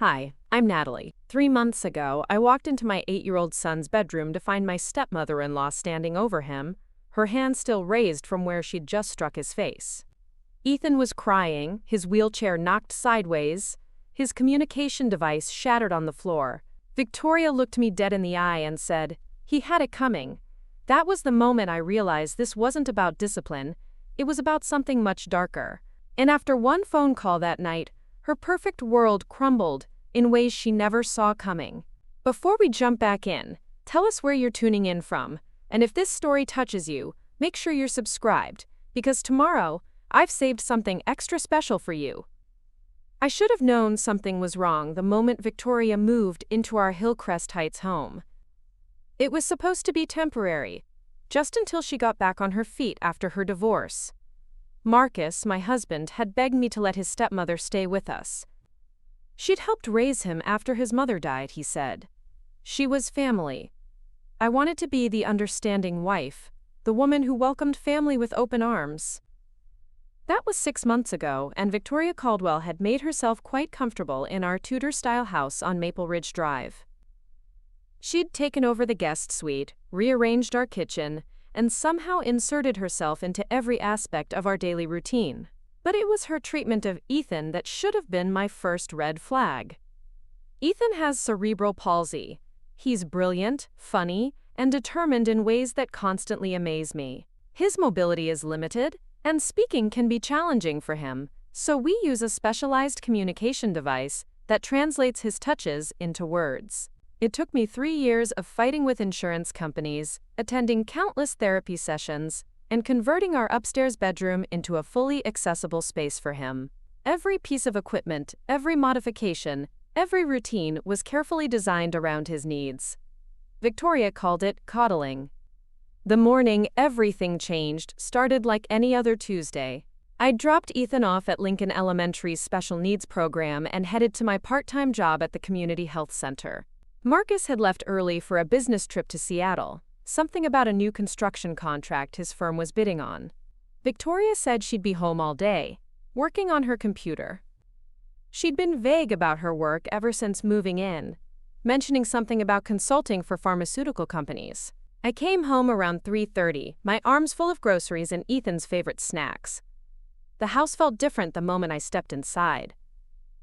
Hi, I'm Natalie. 3 months ago, I walked into my 8-year-old son's bedroom to find my stepmother-in-law standing over him, her hand still raised from where she'd just struck his face. Ethan was crying, his wheelchair knocked sideways, his communication device shattered on the floor. Victoria looked me dead in the eye and said, "He had it coming." That was the moment I realized this wasn't about discipline, it was about something much darker. And after one phone call that night, her perfect world crumbled in ways she never saw coming. Before we jump back in, tell us where you're tuning in from, and if this story touches you, make sure you're subscribed, because tomorrow, I've saved something extra special for you. I should have known something was wrong the moment Victoria moved into our Hillcrest Heights home. It was supposed to be temporary, just until she got back on her feet after her divorce. Marcus, my husband, had begged me to let his stepmother stay with us. She'd helped raise him after his mother died, he said. She was family. I wanted to be the understanding wife, the woman who welcomed family with open arms. That was 6 months ago, and Victoria Caldwell had made herself quite comfortable in our Tudor-style house on Maple Ridge Drive. She'd taken over the guest suite, rearranged our kitchen, and somehow inserted herself into every aspect of our daily routine. But it was her treatment of Ethan that should have been my first red flag. Ethan has cerebral palsy. He's brilliant, funny, and determined in ways that constantly amaze me. His mobility is limited, and speaking can be challenging for him, so we use a specialized communication device that translates his touches into words. It took me 3 years of fighting with insurance companies, attending countless therapy sessions, and converting our upstairs bedroom into a fully accessible space for him. Every piece of equipment, every modification, every routine was carefully designed around his needs. Victoria called it coddling. The morning everything changed started like any other Tuesday. I dropped Ethan off at Lincoln Elementary's special needs program and headed to my part-time job at the community health center. Marcus had left early for a business trip to Seattle, something about a new construction contract his firm was bidding on. Victoria said she'd be home all day, working on her computer. She'd been vague about her work ever since moving in, mentioning something about consulting for pharmaceutical companies. I came home around 3:30, my arms full of groceries and Ethan's favorite snacks. The house felt different the moment I stepped inside.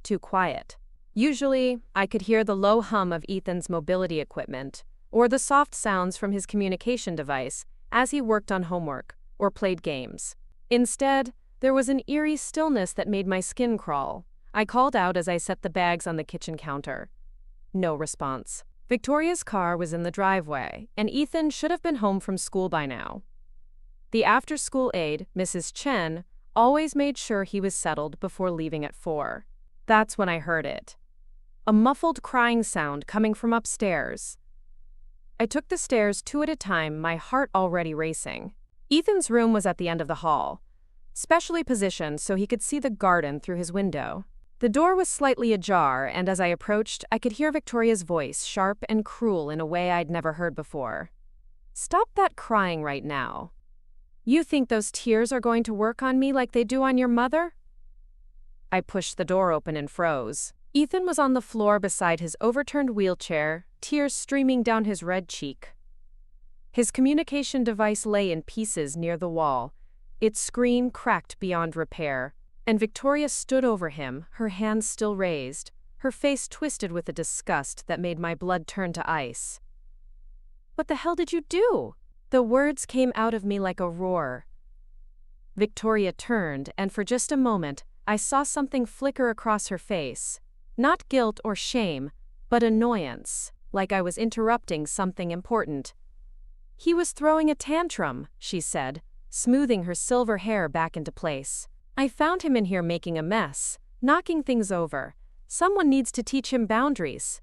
Too quiet. Usually, I could hear the low hum of Ethan's mobility equipment, or the soft sounds from his communication device as he worked on homework or played games. Instead, there was an eerie stillness that made my skin crawl. I called out as I set the bags on the kitchen counter. No response. Victoria's car was in the driveway, and Ethan should have been home from school by now. The after-school aide, Mrs. Chen, always made sure he was settled before leaving at 4. That's when I heard it. A muffled crying sound coming from upstairs. I took the stairs 2 at a time, my heart already racing. Ethan's room was at the end of the hall, specially positioned so he could see the garden through his window. The door was slightly ajar, and as I approached, I could hear Victoria's voice, sharp and cruel in a way I'd never heard before. "Stop that crying right now. You think those tears are going to work on me like they do on your mother?" I pushed the door open and froze. Ethan was on the floor beside his overturned wheelchair, tears streaming down his red cheek. His communication device lay in pieces near the wall, its screen cracked beyond repair, and Victoria stood over him, her hands still raised, her face twisted with a disgust that made my blood turn to ice. "What the hell did you do?" The words came out of me like a roar. Victoria turned, and for just a moment, I saw something flicker across her face. Not guilt or shame, but annoyance, like I was interrupting something important. "He was throwing a tantrum," she said, smoothing her silver hair back into place. "I found him in here making a mess, knocking things over. Someone needs to teach him boundaries."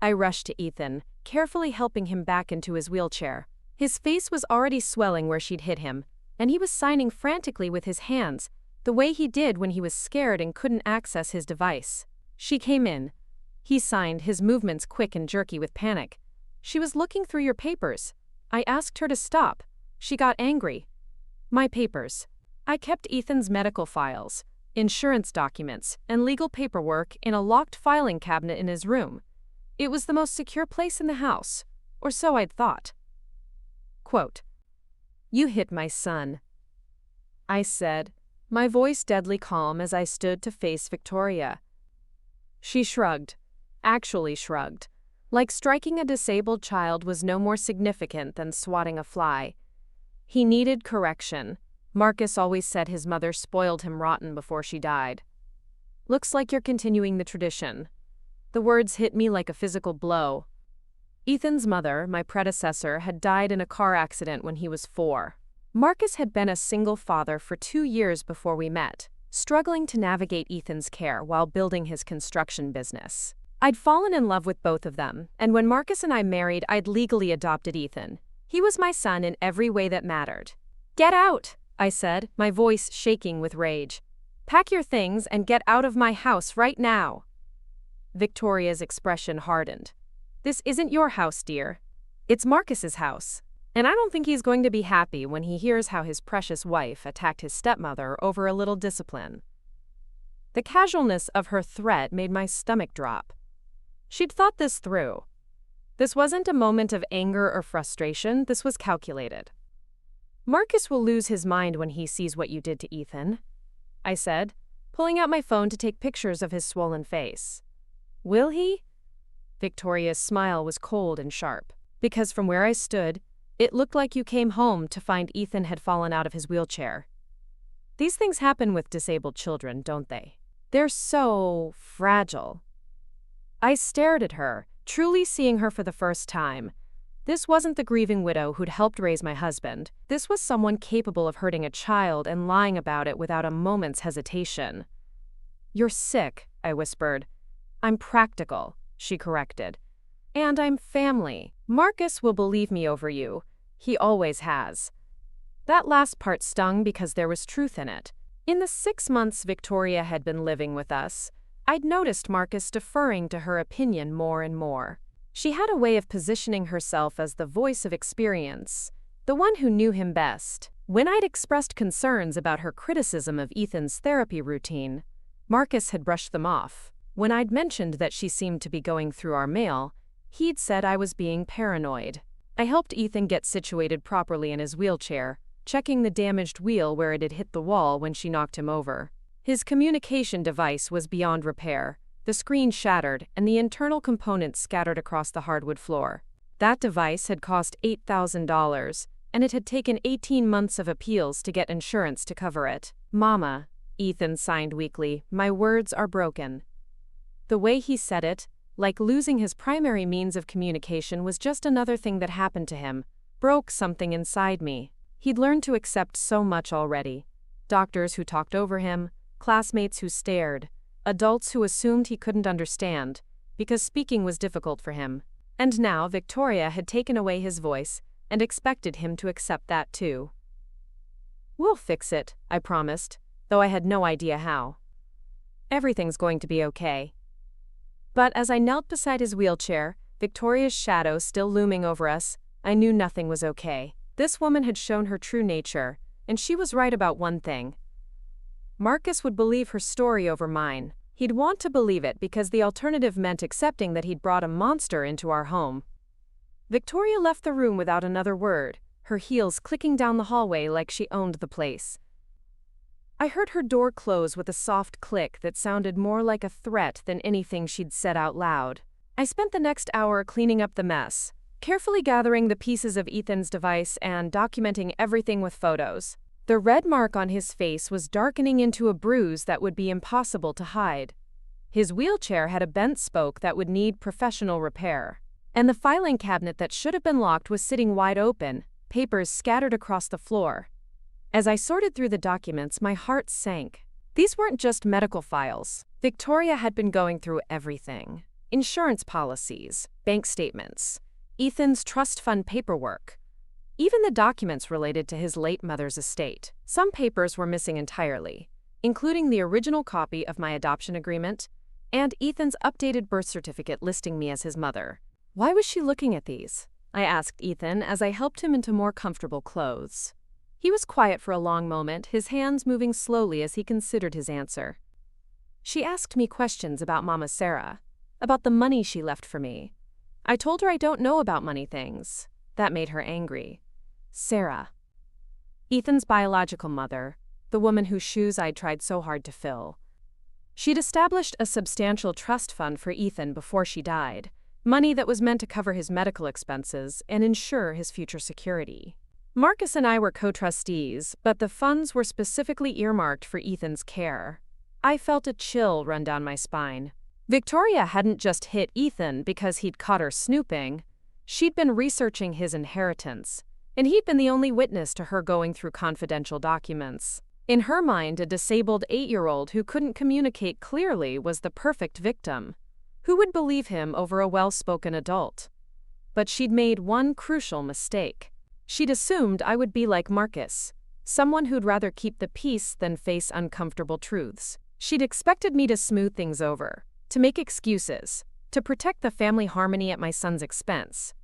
I rushed to Ethan, carefully helping him back into his wheelchair. His face was already swelling where she'd hit him, and he was signing frantically with his hands, the way he did when he was scared and couldn't access his device. She came in. He signed, his movements quick and jerky with panic. "She was looking through your papers. I asked her to stop. She got angry." "My papers." I kept Ethan's medical files, insurance documents, and legal paperwork in a locked filing cabinet in his room. It was the most secure place in the house, or so I'd thought. Quote, "You hit my son," I said, my voice deadly calm as I stood to face Victoria. She shrugged, actually shrugged, like striking a disabled child was no more significant than swatting a fly. He needed correction. Marcus always said his mother spoiled him rotten before she died. Looks like you're continuing the tradition. The words hit me like a physical blow. Ethan's mother, my predecessor, had died in a car accident when he was 4. Marcus had been a single father for 2 years before we met, struggling to navigate Ethan's care while building his construction business. I'd fallen in love with both of them, and when Marcus and I married, I'd legally adopted Ethan. He was my son in every way that mattered. "Get out," I said, my voice shaking with rage. "Pack your things and get out of my house right now." Victoria's expression hardened. "This isn't your house, dear. It's Marcus's house. And I don't think he's going to be happy when he hears how his precious wife attacked his stepmother over a little discipline." The casualness of her threat made my stomach drop. She'd thought this through. This wasn't a moment of anger or frustration, this was calculated. "Marcus will lose his mind when he sees what you did to Ethan," I said, pulling out my phone to take pictures of his swollen face. "Will he?" Victoria's smile was cold and sharp, because from where I stood, it looked like you came home to find Ethan had fallen out of his wheelchair. These things happen with disabled children, don't they? They're so fragile. I stared at her, truly seeing her for the first time. This wasn't the grieving widow who'd helped raise my husband. This was someone capable of hurting a child and lying about it without a moment's hesitation. "You're sick," I whispered. "I'm practical," she corrected. "And I'm family. Marcus will believe me over you. He always has." That last part stung because there was truth in it. In the 6 months Victoria had been living with us, I'd noticed Marcus deferring to her opinion more and more. She had a way of positioning herself as the voice of experience, the one who knew him best. When I'd expressed concerns about her criticism of Ethan's therapy routine, Marcus had brushed them off. When I'd mentioned that she seemed to be going through our mail, he'd said I was being paranoid. I helped Ethan get situated properly in his wheelchair, checking the damaged wheel where it had hit the wall when she knocked him over. His communication device was beyond repair. The screen shattered and the internal components scattered across the hardwood floor. That device had cost $8,000, and it had taken 18 months of appeals to get insurance to cover it. "Mama," Ethan signed weakly, "my words are broken." The way he said it, like losing his primary means of communication, was just another thing that happened to him, broke something inside me. He'd learned to accept so much already. Doctors who talked over him, classmates who stared, adults who assumed he couldn't understand, because speaking was difficult for him. And now Victoria had taken away his voice and expected him to accept that too. "We'll fix it," I promised, though I had no idea how. "Everything's going to be okay." But as I knelt beside his wheelchair, Victoria's shadow still looming over us, I knew nothing was okay. This woman had shown her true nature, and she was right about one thing. Marcus would believe her story over mine. He'd want to believe it because the alternative meant accepting that he'd brought a monster into our home. Victoria left the room without another word, her heels clicking down the hallway like she owned the place. I heard her door close with a soft click that sounded more like a threat than anything she'd said out loud. I spent the next hour cleaning up the mess, carefully gathering the pieces of Ethan's device and documenting everything with photos. The red mark on his face was darkening into a bruise that would be impossible to hide. His wheelchair had a bent spoke that would need professional repair. And the filing cabinet that should have been locked was sitting wide open, papers scattered across the floor. As I sorted through the documents, my heart sank. These weren't just medical files. Victoria had been going through everything. Insurance policies, bank statements, Ethan's trust fund paperwork, even the documents related to his late mother's estate. Some papers were missing entirely, including the original copy of my adoption agreement and Ethan's updated birth certificate listing me as his mother. Why was she looking at these? I asked Ethan as I helped him into more comfortable clothes. He was quiet for a long moment, his hands moving slowly as he considered his answer. She asked me questions about Mama Sarah, about the money she left for me. I told her I don't know about money things. That made her angry. Sarah. Ethan's biological mother, the woman whose shoes I'd tried so hard to fill. She'd established a substantial trust fund for Ethan before she died, money that was meant to cover his medical expenses and ensure his future security. Marcus and I were co-trustees, but the funds were specifically earmarked for Ethan's care. I felt a chill run down my spine. Victoria hadn't just hit Ethan because he'd caught her snooping. She'd been researching his inheritance, and he'd been the only witness to her going through confidential documents. In her mind, a disabled 8-year-old who couldn't communicate clearly was the perfect victim. Who would believe him over a well-spoken adult? But she'd made one crucial mistake. She'd assumed I would be like Marcus, someone who'd rather keep the peace than face uncomfortable truths. She'd expected me to smooth things over, to make excuses, to protect the family harmony at my son's expense.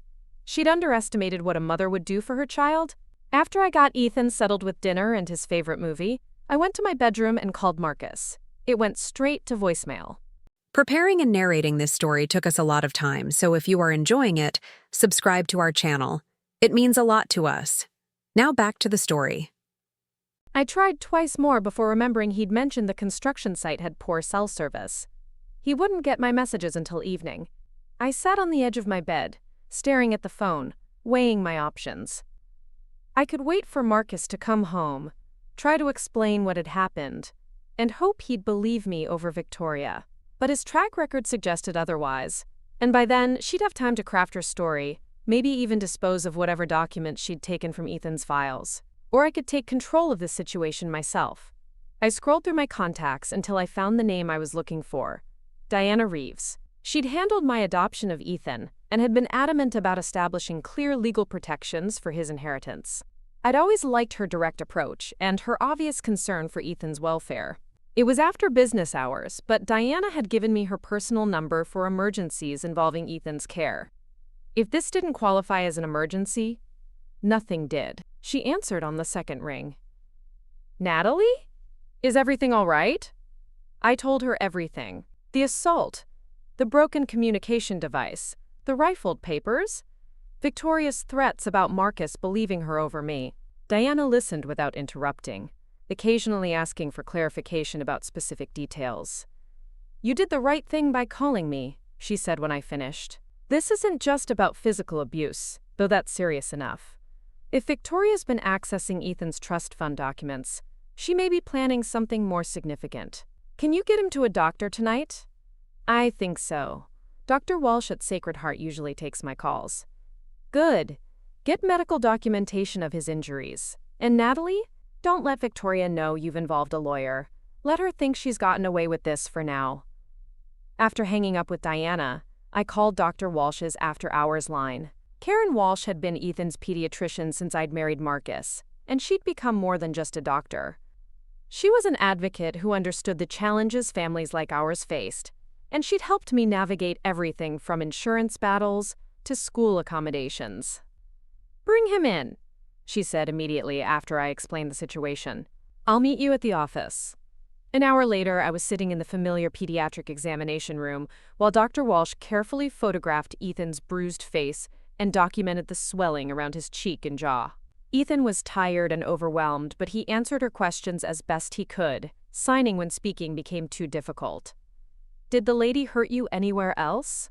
She'd underestimated what a mother would do for her child. After I got Ethan settled with dinner and his favorite movie, I went to my bedroom and called Marcus. It went straight to voicemail. Preparing and narrating this story took us a lot of time, so if you are enjoying it, subscribe to our channel. It means a lot to us. Now back to the story. I tried twice more before remembering he'd mentioned the construction site had poor cell service. He wouldn't get my messages until evening. I sat on the edge of my bed, staring at the phone, weighing my options. I could wait for Marcus to come home, try to explain what had happened, and hope he'd believe me over Victoria. But his track record suggested otherwise, and by then she'd have time to craft her story, maybe even dispose of whatever documents she'd taken from Ethan's files. Or I could take control of the situation myself. I scrolled through my contacts until I found the name I was looking for, Diana Reeves. She'd handled my adoption of Ethan and had been adamant about establishing clear legal protections for his inheritance. I'd always liked her direct approach and her obvious concern for Ethan's welfare. It was after business hours, but Diana had given me her personal number for emergencies involving Ethan's care. If this didn't qualify as an emergency, nothing did. She answered on the second ring. Natalie? Is everything all right? I told her everything. The assault, the broken communication device, the rifled papers, Victoria's threats about Marcus believing her over me. Diana listened without interrupting, occasionally asking for clarification about specific details. You did the right thing by calling me, she said when I finished. This isn't just about physical abuse, though that's serious enough. If Victoria's been accessing Ethan's trust fund documents, she may be planning something more significant. Can you get him to a doctor tonight? I think so. Dr. Walsh at Sacred Heart usually takes my calls. Good. Get medical documentation of his injuries. And Natalie, don't let Victoria know you've involved a lawyer. Let her think she's gotten away with this for now. After hanging up with Diana, I called Dr. Walsh's after-hours line. Karen Walsh had been Ethan's pediatrician since I'd married Marcus, and she'd become more than just a doctor. She was an advocate who understood the challenges families like ours faced, and she'd helped me navigate everything from insurance battles to school accommodations. Bring him in, she said immediately after I explained the situation. I'll meet you at the office. An hour later, I was sitting in the familiar pediatric examination room while Dr. Walsh carefully photographed Ethan's bruised face and documented the swelling around his cheek and jaw. Ethan was tired and overwhelmed, but he answered her questions as best he could. Signing when speaking became too difficult. Did the lady hurt you anywhere else?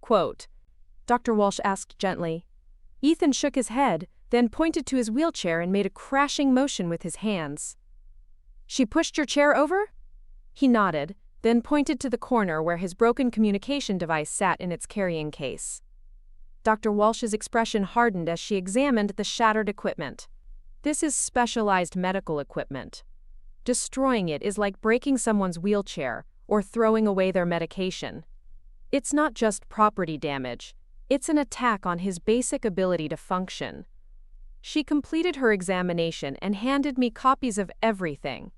Quote, Dr. Walsh asked gently. Ethan shook his head, then pointed to his wheelchair and made a crashing motion with his hands. She pushed your chair over? He nodded, then pointed to the corner where his broken communication device sat in its carrying case. Dr. Walsh's expression hardened as she examined the shattered equipment. This is specialized medical equipment. Destroying it is like breaking someone's wheelchair or throwing away their medication. It's not just property damage, it's an attack on his basic ability to function. She completed her examination and handed me copies of everything.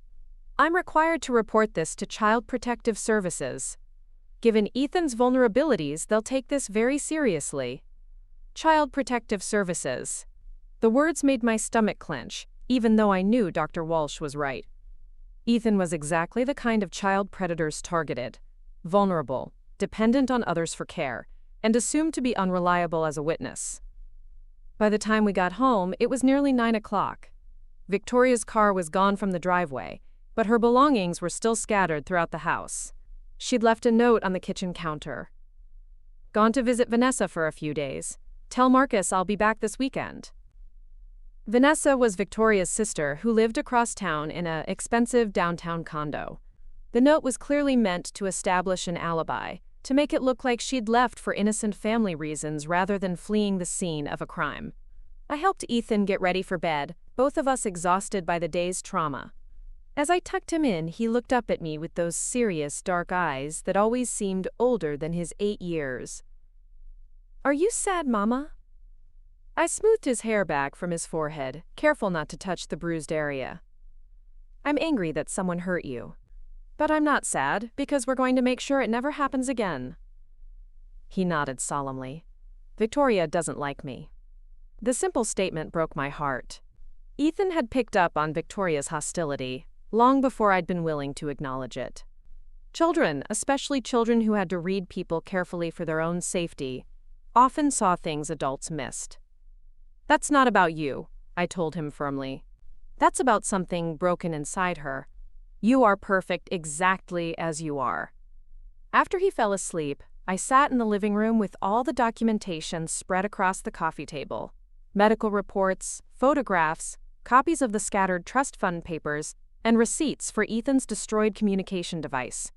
I'm required to report this to Child Protective Services. Given Ethan's vulnerabilities, they'll take this very seriously. Child Protective Services. The words made my stomach clench, even though I knew Dr. Walsh was right. Ethan was exactly the kind of child predators targeted: vulnerable, dependent on others for care, and assumed to be unreliable as a witness. By the time we got home, it was nearly 9 o'clock. Victoria's car was gone from the driveway, but her belongings were still scattered throughout the house. She'd left a note on the kitchen counter. "Gone to visit Vanessa for a few days. Tell Marcus I'll be back this weekend." Vanessa was Victoria's sister who lived across town in an expensive downtown condo. The note was clearly meant to establish an alibi, to make it look like she'd left for innocent family reasons rather than fleeing the scene of a crime. I helped Ethan get ready for bed, both of us exhausted by the day's trauma. As I tucked him in, he looked up at me with those serious, dark eyes that always seemed older than his 8 years. "Are you sad, Mama?" I smoothed his hair back from his forehead, careful not to touch the bruised area. "I'm angry that someone hurt you. But I'm not sad, because we're going to make sure it never happens again." He nodded solemnly. "Victoria doesn't like me." The simple statement broke my heart. Ethan had picked up on Victoria's hostility long before I'd been willing to acknowledge it. Children, especially children who had to read people carefully for their own safety, often saw things adults missed. "That's not about you," I told him firmly. "That's about something broken inside her. You are perfect exactly as you are." After he fell asleep, I sat in the living room with all the documentation spread across the coffee table: medical reports, photographs, copies of the scattered trust fund papers, and receipts for Ethan's destroyed communication device.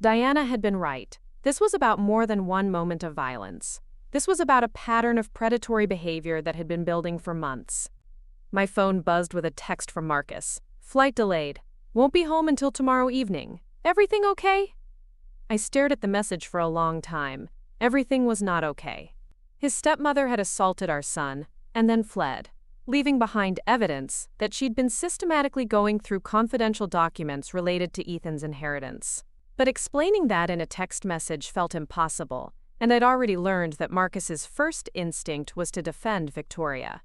Diana had been right. This was about more than one moment of violence. This was about a pattern of predatory behavior that had been building for months. My phone buzzed with a text from Marcus. "Flight delayed. Won't be home until tomorrow evening. Everything okay?" I stared at the message for a long time. Everything was not okay. His stepmother had assaulted our son, and then fled, leaving behind evidence that she'd been systematically going through confidential documents related to Ethan's inheritance. But explaining that in a text message felt impossible, and I'd already learned that Marcus's first instinct was to defend Victoria.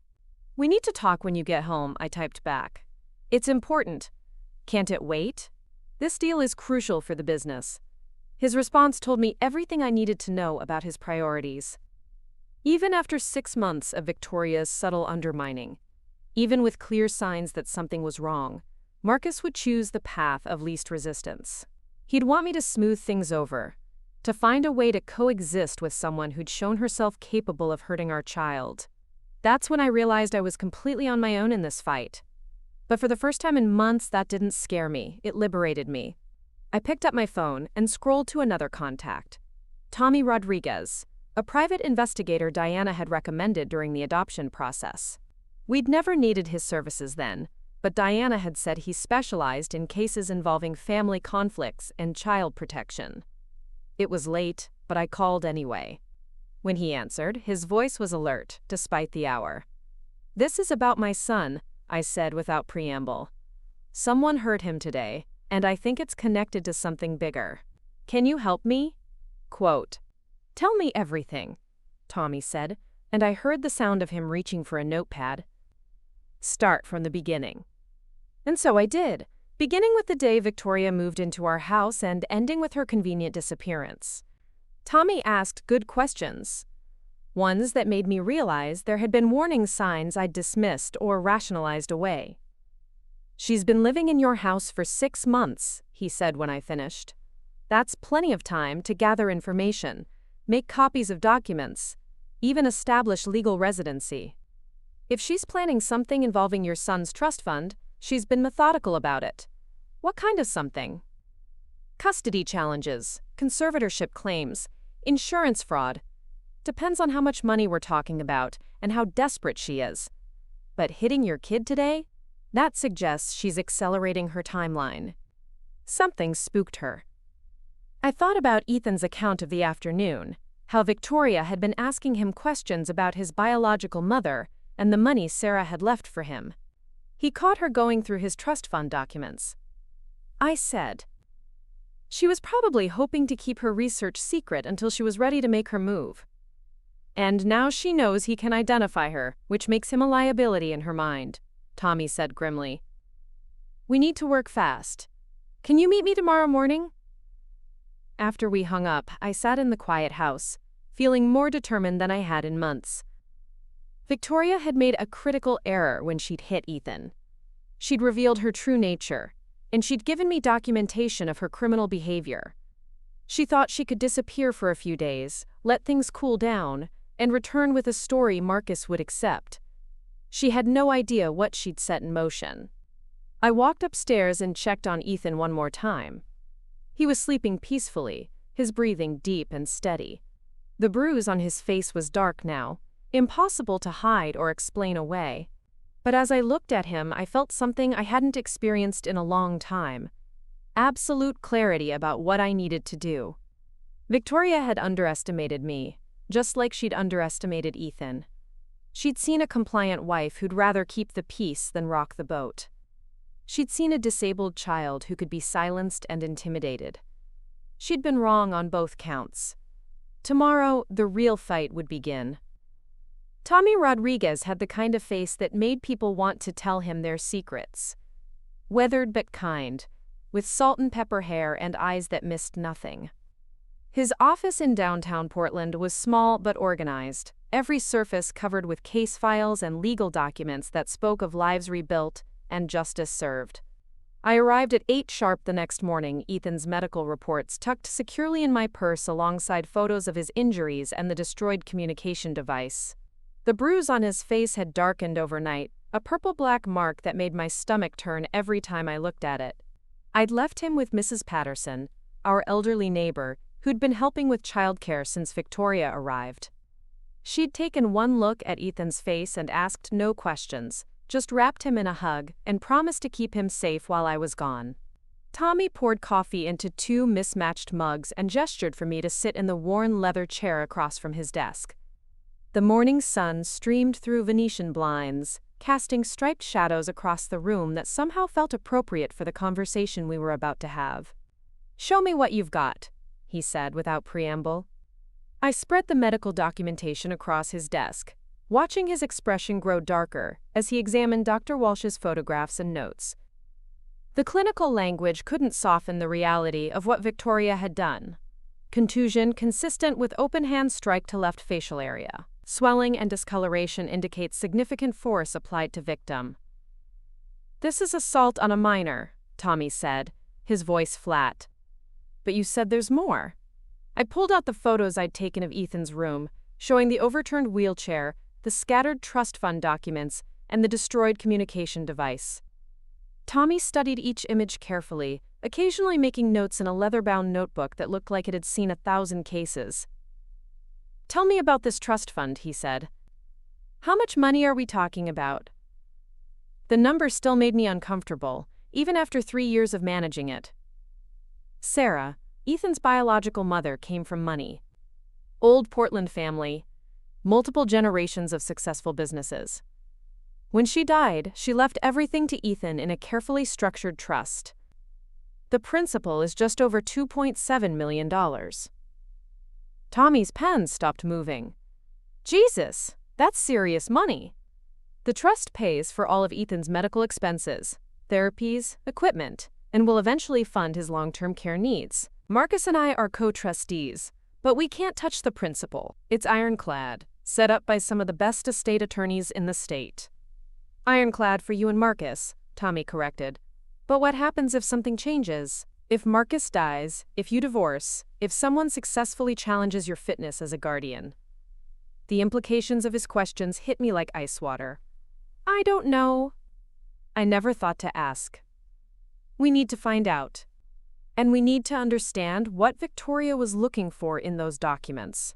"We need to talk when you get home," I typed back. "It's important. Can't it wait? This deal is crucial for the business." His response told me everything I needed to know about his priorities. Even after 6 months of Victoria's subtle undermining, even with clear signs that something was wrong, Marcus would choose the path of least resistance. He'd want me to smooth things over, to find a way to coexist with someone who'd shown herself capable of hurting our child. That's when I realized I was completely on my own in this fight. But for the first time in months, that didn't scare me. It liberated me. I picked up my phone and scrolled to another contact: Tommy Rodriguez, a private investigator Diana had recommended during the adoption process. We'd never needed his services then, but Diana had said he specialized in cases involving family conflicts and child protection. It was late, but I called anyway. When he answered, his voice was alert, despite the hour. "This is about my son," I said without preamble. "Someone hurt him today, and I think it's connected to something bigger. Can you help me?" Quote, "Tell me everything," Tommy said, and I heard the sound of him reaching for a notepad. "Start from the beginning." And so I did, beginning with the day Victoria moved into our house and ending with her convenient disappearance. Tommy asked good questions, ones that made me realize there had been warning signs I'd dismissed or rationalized away. "She's been living in your house for 6 months, he said when I finished. "That's plenty of time to gather information, make copies of documents, even establish legal residency. If she's planning something involving your son's trust fund, she's been methodical about it." "What kind of something?" "Custody challenges, conservatorship claims, insurance fraud. Depends on how much money we're talking about and how desperate she is. But hitting your kid today? That suggests she's accelerating her timeline." Something spooked her. I thought about Ethan's account of the afternoon, how Victoria had been asking him questions about his biological mother and the money Sarah had left for him. He caught her going through his trust fund documents. I said, "She was probably hoping to keep her research secret until she was ready to make her move. And now she knows he can identify her, which makes him a liability in her mind." Tommy said grimly. We need to work fast. Can you meet me tomorrow morning? After we hung up, I sat in the quiet house, feeling more determined than I had in months. Victoria had made a critical error when she'd hit Ethan. She'd revealed her true nature, and she'd given me documentation of her criminal behavior. She thought she could disappear for a few days, let things cool down, and return with a story Marcus would accept. She had no idea what she'd set in motion. I walked upstairs and checked on Ethan one more time. He was sleeping peacefully, his breathing deep and steady. The bruise on his face was dark now, impossible to hide or explain away. But as I looked at him, I felt something I hadn't experienced in a long time. Absolute clarity about what I needed to do. Victoria had underestimated me, just like she'd underestimated Ethan. She'd seen a compliant wife who'd rather keep the peace than rock the boat. She'd seen a disabled child who could be silenced and intimidated. She'd been wrong on both counts. Tomorrow, the real fight would begin. Tommy Rodriguez had the kind of face that made people want to tell him their secrets. Weathered but kind, with salt and pepper hair and eyes that missed nothing. His office in downtown Portland was small but organized, every surface covered with case files and legal documents that spoke of lives rebuilt and justice served. I arrived at 8 sharp the next morning, Ethan's medical reports tucked securely in my purse alongside photos of his injuries and the destroyed communication device. The bruise on his face had darkened overnight, a purple-black mark that made my stomach turn every time I looked at it. I'd left him with Mrs. Patterson, our elderly neighbor, who'd been helping with childcare since Victoria arrived. She'd taken one look at Ethan's face and asked no questions, just wrapped him in a hug and promised to keep him safe while I was gone. Tommy poured coffee into 2 mismatched mugs and gestured for me to sit in the worn leather chair across from his desk. The morning sun streamed through Venetian blinds, casting striped shadows across the room that somehow felt appropriate for the conversation we were about to have. "Show me what you've got," he said without preamble. I spread the medical documentation across his desk, watching his expression grow darker as he examined Dr. Walsh's photographs and notes. The clinical language couldn't soften the reality of what Victoria had done. Contusion consistent with open hand strike to left facial area. Swelling and discoloration indicate significant force applied to victim. "This is assault on a minor," Tommy said, his voice flat. "But you said there's more." I pulled out the photos I'd taken of Ethan's room, showing the overturned wheelchair, the scattered trust fund documents, and the destroyed communication device. Tommy studied each image carefully, occasionally making notes in a leather-bound notebook that looked like it had seen 1,000 cases. "Tell me about this trust fund," he said. "How much money are we talking about?" The number still made me uncomfortable, even after 3 years of managing it. Sarah, Ethan's biological mother, came from money. Old Portland family, multiple generations of successful businesses. When she died, she left everything to Ethan in a carefully structured trust. The principal is just over $2.7 million. Tommy's pen stopped moving. "Jesus, that's serious money." The trust pays for all of Ethan's medical expenses, therapies, equipment, and will eventually fund his long-term care needs. Marcus and I are co-trustees, but we can't touch the principal. It's ironclad, set up by some of the best estate attorneys in the state. "Ironclad for you and Marcus," Tommy corrected. "But what happens if something changes? If Marcus dies, if you divorce, if someone successfully challenges your fitness as a guardian?" The implications of his questions hit me like ice water. "I don't know." I never thought to ask. "We need to find out. And we need to understand what Victoria was looking for in those documents."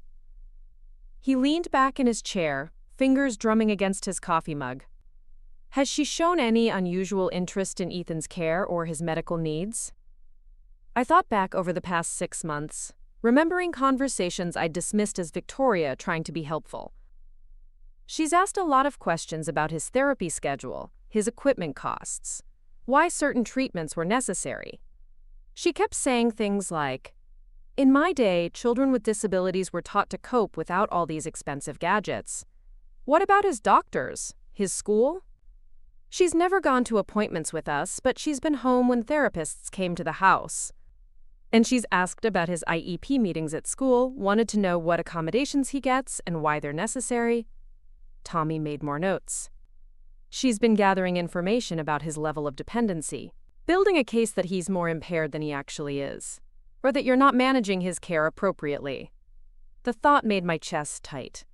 He leaned back in his chair, fingers drumming against his coffee mug. "Has she shown any unusual interest in Ethan's care or his medical needs?" I thought back over the past 6 months, remembering conversations I'd dismissed as Victoria trying to be helpful. She's asked a lot of questions about his therapy schedule, his equipment costs, why certain treatments were necessary. She kept saying things like, "In my day, children with disabilities were taught to cope without all these expensive gadgets. What about his doctors? His school?" She's never gone to appointments with us, but she's been home when therapists came to the house. And she's asked about his IEP meetings at school, wanted to know what accommodations he gets and why they're necessary. Tommy made more notes. She's been gathering information about his level of dependency, building a case that he's more impaired than he actually is, or that you're not managing his care appropriately. The thought made my chest tight.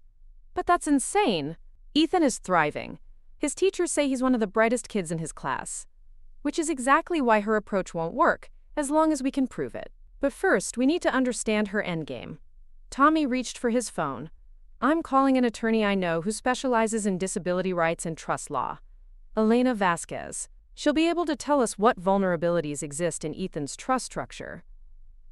But that's insane. Ethan is thriving. His teachers say he's one of the brightest kids in his class, which is exactly why her approach won't work, as long as we can prove it. But first, we need to understand her endgame. Tommy reached for his phone. I'm calling an attorney I know who specializes in disability rights and trust law. Elena Vasquez. She'll be able to tell us what vulnerabilities exist in Ethan's trust structure.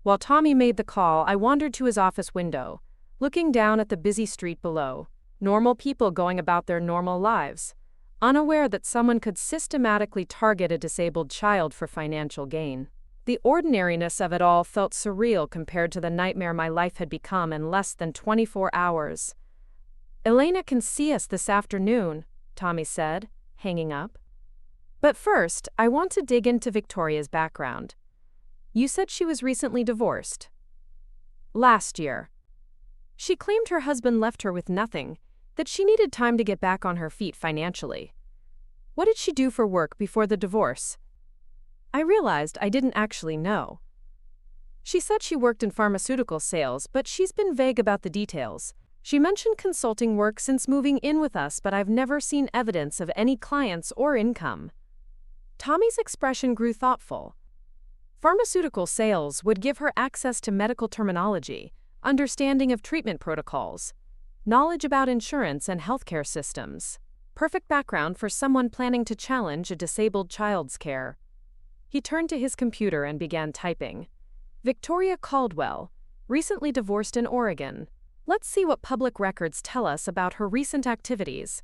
While Tommy made the call, I wandered to his office window, looking down at the busy street below. Normal people going about their normal lives, unaware that someone could systematically target a disabled child for financial gain. The ordinariness of it all felt surreal compared to the nightmare my life had become in less than 24 hours. Elena can see us this afternoon, Tommy said, hanging up. But first, I want to dig into Victoria's background. You said she was recently divorced. Last year. She claimed her husband left her with nothing, that she needed time to get back on her feet financially. What did she do for work before the divorce? I realized I didn't actually know. She said she worked in pharmaceutical sales, but she's been vague about the details. She mentioned consulting work since moving in with us, but I've never seen evidence of any clients or income. Tommy's expression grew thoughtful. Pharmaceutical sales would give her access to medical terminology, understanding of treatment protocols, knowledge about insurance and healthcare systems. Perfect background for someone planning to challenge a disabled child's care. He turned to his computer and began typing. Victoria Caldwell, recently divorced in Oregon. Let's see what public records tell us about her recent activities.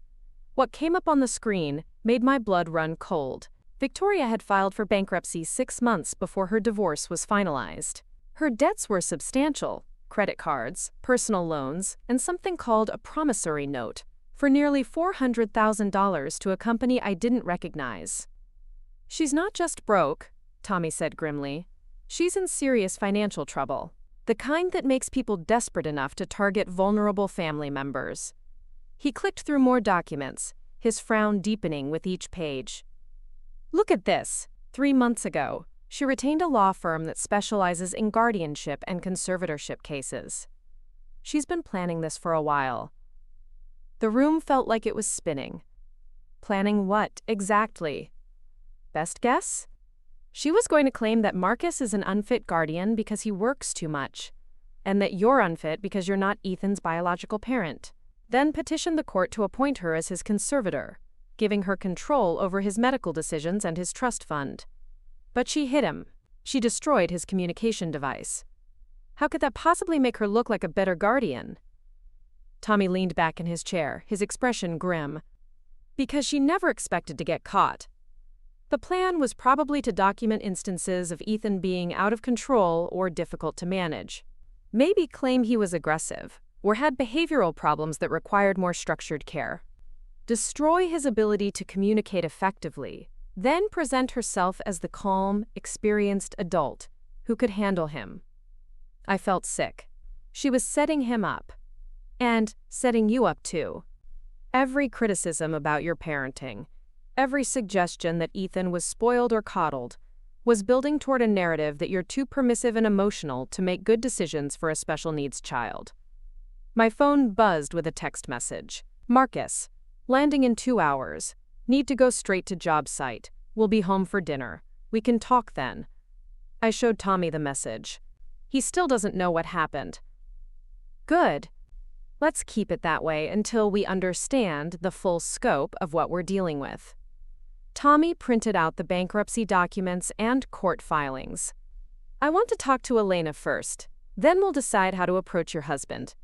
What came up on the screen made my blood run cold. Victoria had filed for bankruptcy 6 months before her divorce was finalized. Her debts were substantial: credit cards, personal loans, and something called a promissory note for nearly $400,000 to a company I didn't recognize. She's not just broke, Tommy said grimly. She's in serious financial trouble, the kind that makes people desperate enough to target vulnerable family members. He clicked through more documents, his frown deepening with each page. Look at this. 3 months ago, she retained a law firm that specializes in guardianship and conservatorship cases. She's been planning this for a while. The room felt like it was spinning. Planning what, exactly? Best guess? She was going to claim that Marcus is an unfit guardian because he works too much, and that you're unfit because you're not Ethan's biological parent. Then petition the court to appoint her as his conservator, giving her control over his medical decisions and his trust fund. But she hit him. She destroyed his communication device. How could that possibly make her look like a better guardian? Tommy leaned back in his chair, his expression grim. Because she never expected to get caught. The plan was probably to document instances of Ethan being out of control or difficult to manage. Maybe claim he was aggressive, or had behavioral problems that required more structured care. Destroy his ability to communicate effectively, then present herself as the calm, experienced adult who could handle him. I felt sick. She was setting him up. And setting you up too. Every criticism about your parenting, every suggestion that Ethan was spoiled or coddled, was building toward a narrative that you're too permissive and emotional to make good decisions for a special needs child. My phone buzzed with a text message. Marcus, landing in 2 hours. Need to go straight to job site. We'll be home for dinner. We can talk then. I showed Tommy the message. He still doesn't know what happened. Good. Let's keep it that way until we understand the full scope of what we're dealing with. Tommy printed out the bankruptcy documents and court filings. I want to talk to Elena first, then we'll decide how to approach your husband.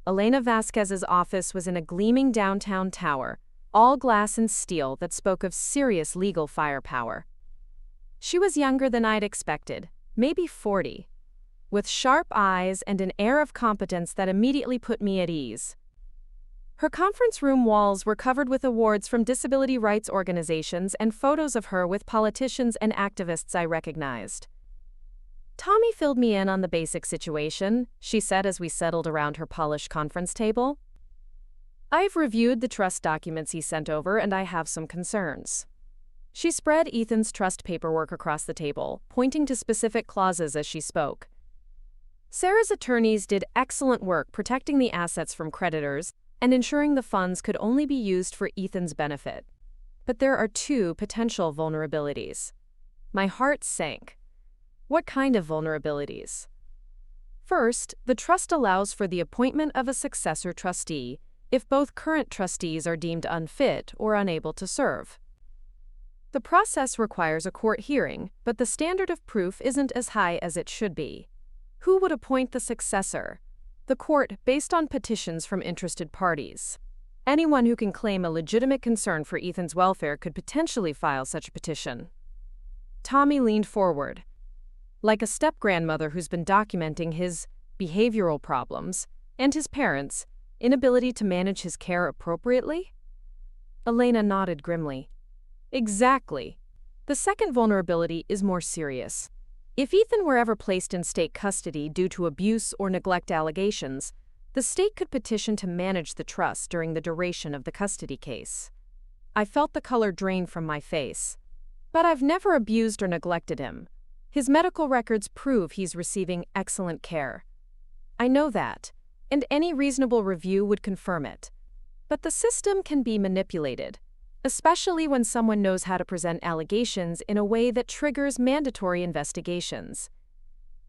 Elena Vasquez's office was in a gleaming downtown tower, all glass and steel that spoke of serious legal firepower. She was younger than I'd expected, maybe 40, with sharp eyes and an air of competence that immediately put me at ease. Her conference room walls were covered with awards from disability rights organizations and photos of her with politicians and activists I recognized. Tommy filled me in on the basic situation, she said as we settled around her polished conference table. I've reviewed the trust documents he sent over and I have some concerns. She spread Ethan's trust paperwork across the table, pointing to specific clauses as she spoke. Sarah's attorneys did excellent work protecting the assets from creditors and ensuring the funds could only be used for Ethan's benefit. But there are two potential vulnerabilities. My heart sank. What kind of vulnerabilities? First, the trust allows for the appointment of a successor trustee if both current trustees are deemed unfit or unable to serve. The process requires a court hearing, but the standard of proof isn't as high as it should be. Who would appoint the successor? The court, based on petitions from interested parties. Anyone who can claim a legitimate concern for Ethan's welfare could potentially file such a petition. Tommy leaned forward. Like a step-grandmother who's been documenting his behavioral problems and his parents' inability to manage his care appropriately? Elena nodded grimly. Exactly. The second vulnerability is more serious. If Ethan were ever placed in state custody due to abuse or neglect allegations, the state could petition to manage the trust during the duration of the custody case. I felt the color drain from my face. But I've never abused or neglected him. His medical records prove he's receiving excellent care. I know that, and any reasonable review would confirm it. But the system can be manipulated, especially when someone knows how to present allegations in a way that triggers mandatory investigations.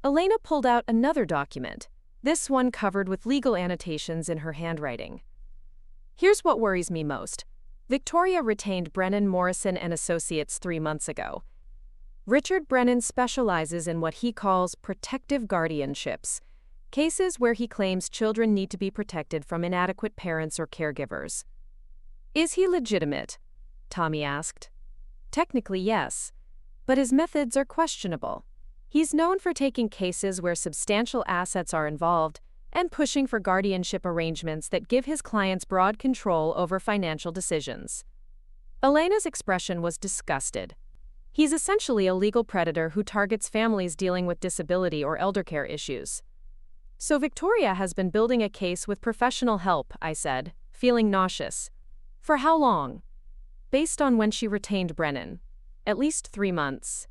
Elena pulled out another document, this one covered with legal annotations in her handwriting. Here's what worries me most. Victoria retained Brennan Morrison and Associates 3 months ago. Richard Brennan specializes in what he calls protective guardianships, cases where he claims children need to be protected from inadequate parents or caregivers. Is he legitimate? Tommy asked. Technically, yes, but his methods are questionable. He's known for taking cases where substantial assets are involved and pushing for guardianship arrangements that give his clients broad control over financial decisions. Elena's expression was disgusted. He's essentially a legal predator who targets families dealing with disability or eldercare issues. So Victoria has been building a case with professional help, I said, feeling nauseous. For how long? Based on when she retained Brennan. At least 3 months.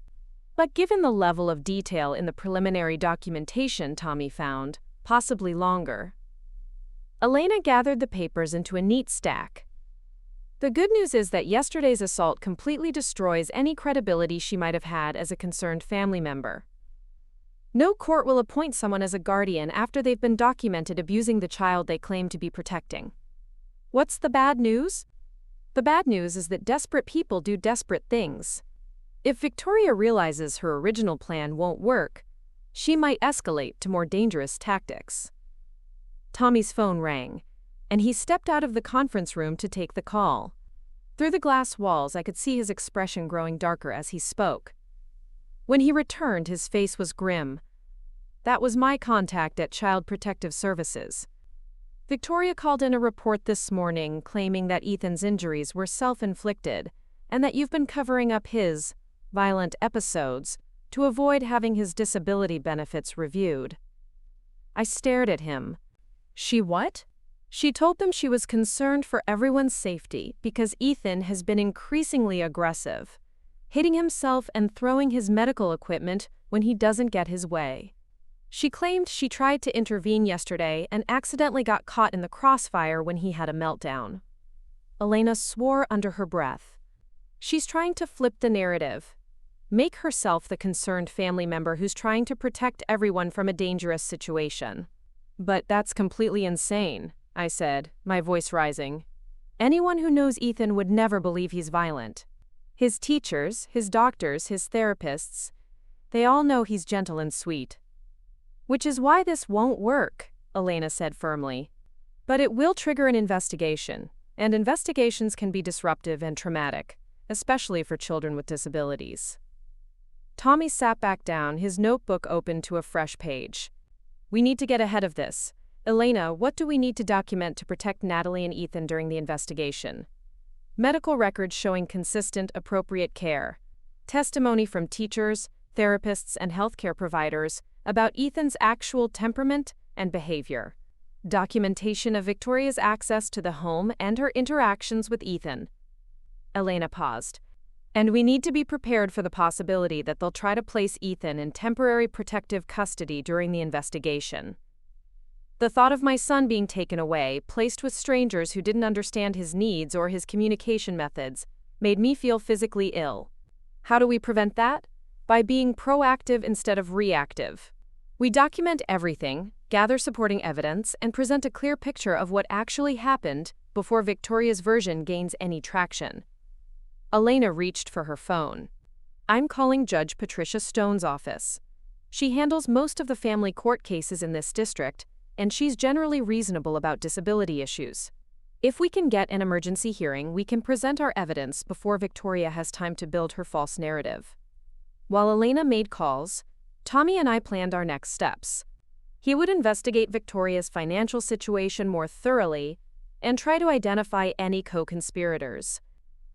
But given the level of detail in the preliminary documentation Tommy found, possibly longer. Elena gathered the papers into a neat stack. The good news is that yesterday's assault completely destroys any credibility she might have had as a concerned family member. No court will appoint someone as a guardian after they've been documented abusing the child they claim to be protecting. What's the bad news? The bad news is that desperate people do desperate things. If Victoria realizes her original plan won't work, she might escalate to more dangerous tactics. Tommy's phone rang, and he stepped out of the conference room to take the call. Through the glass walls, I could see his expression growing darker as he spoke. When he returned, his face was grim. That was my contact at Child Protective Services. Victoria called in a report this morning claiming that Ethan's injuries were self-inflicted and that you've been covering up his violent episodes to avoid having his disability benefits reviewed. I stared at him. She what? She told them she was concerned for everyone's safety because Ethan has been increasingly aggressive, hitting himself and throwing his medical equipment when he doesn't get his way. She claimed she tried to intervene yesterday and accidentally got caught in the crossfire when he had a meltdown. Elena swore under her breath. She's trying to flip the narrative. Make herself the concerned family member who's trying to protect everyone from a dangerous situation. But that's completely insane, I said, my voice rising. Anyone who knows Ethan would never believe he's violent. His teachers, his doctors, his therapists, they all know he's gentle and sweet. Which is why this won't work, Elena said firmly. But it will trigger an investigation, and investigations can be disruptive and traumatic, especially for children with disabilities. Tommy sat back down, his notebook open to a fresh page. We need to get ahead of this. Elena, what do we need to document to protect Natalie and Ethan during the investigation? Medical records showing consistent, appropriate care. Testimony from teachers, therapists, and healthcare providers about Ethan's actual temperament and behavior. Documentation of Victoria's access to the home and her interactions with Ethan. Elena paused. And we need to be prepared for the possibility that they'll try to place Ethan in temporary protective custody during the investigation. The thought of my son being taken away, placed with strangers who didn't understand his needs or his communication methods, made me feel physically ill. How do we prevent that? By being proactive instead of reactive. We document everything, gather supporting evidence, and present a clear picture of what actually happened before Victoria's version gains any traction. Elena reached for her phone. I'm calling Judge Patricia Stone's office. She handles most of the family court cases in this district, and she's generally reasonable about disability issues. If we can get an emergency hearing, we can present our evidence before Victoria has time to build her false narrative. While Elena made calls, Tommy and I planned our next steps. He would investigate Victoria's financial situation more thoroughly and try to identify any co-conspirators.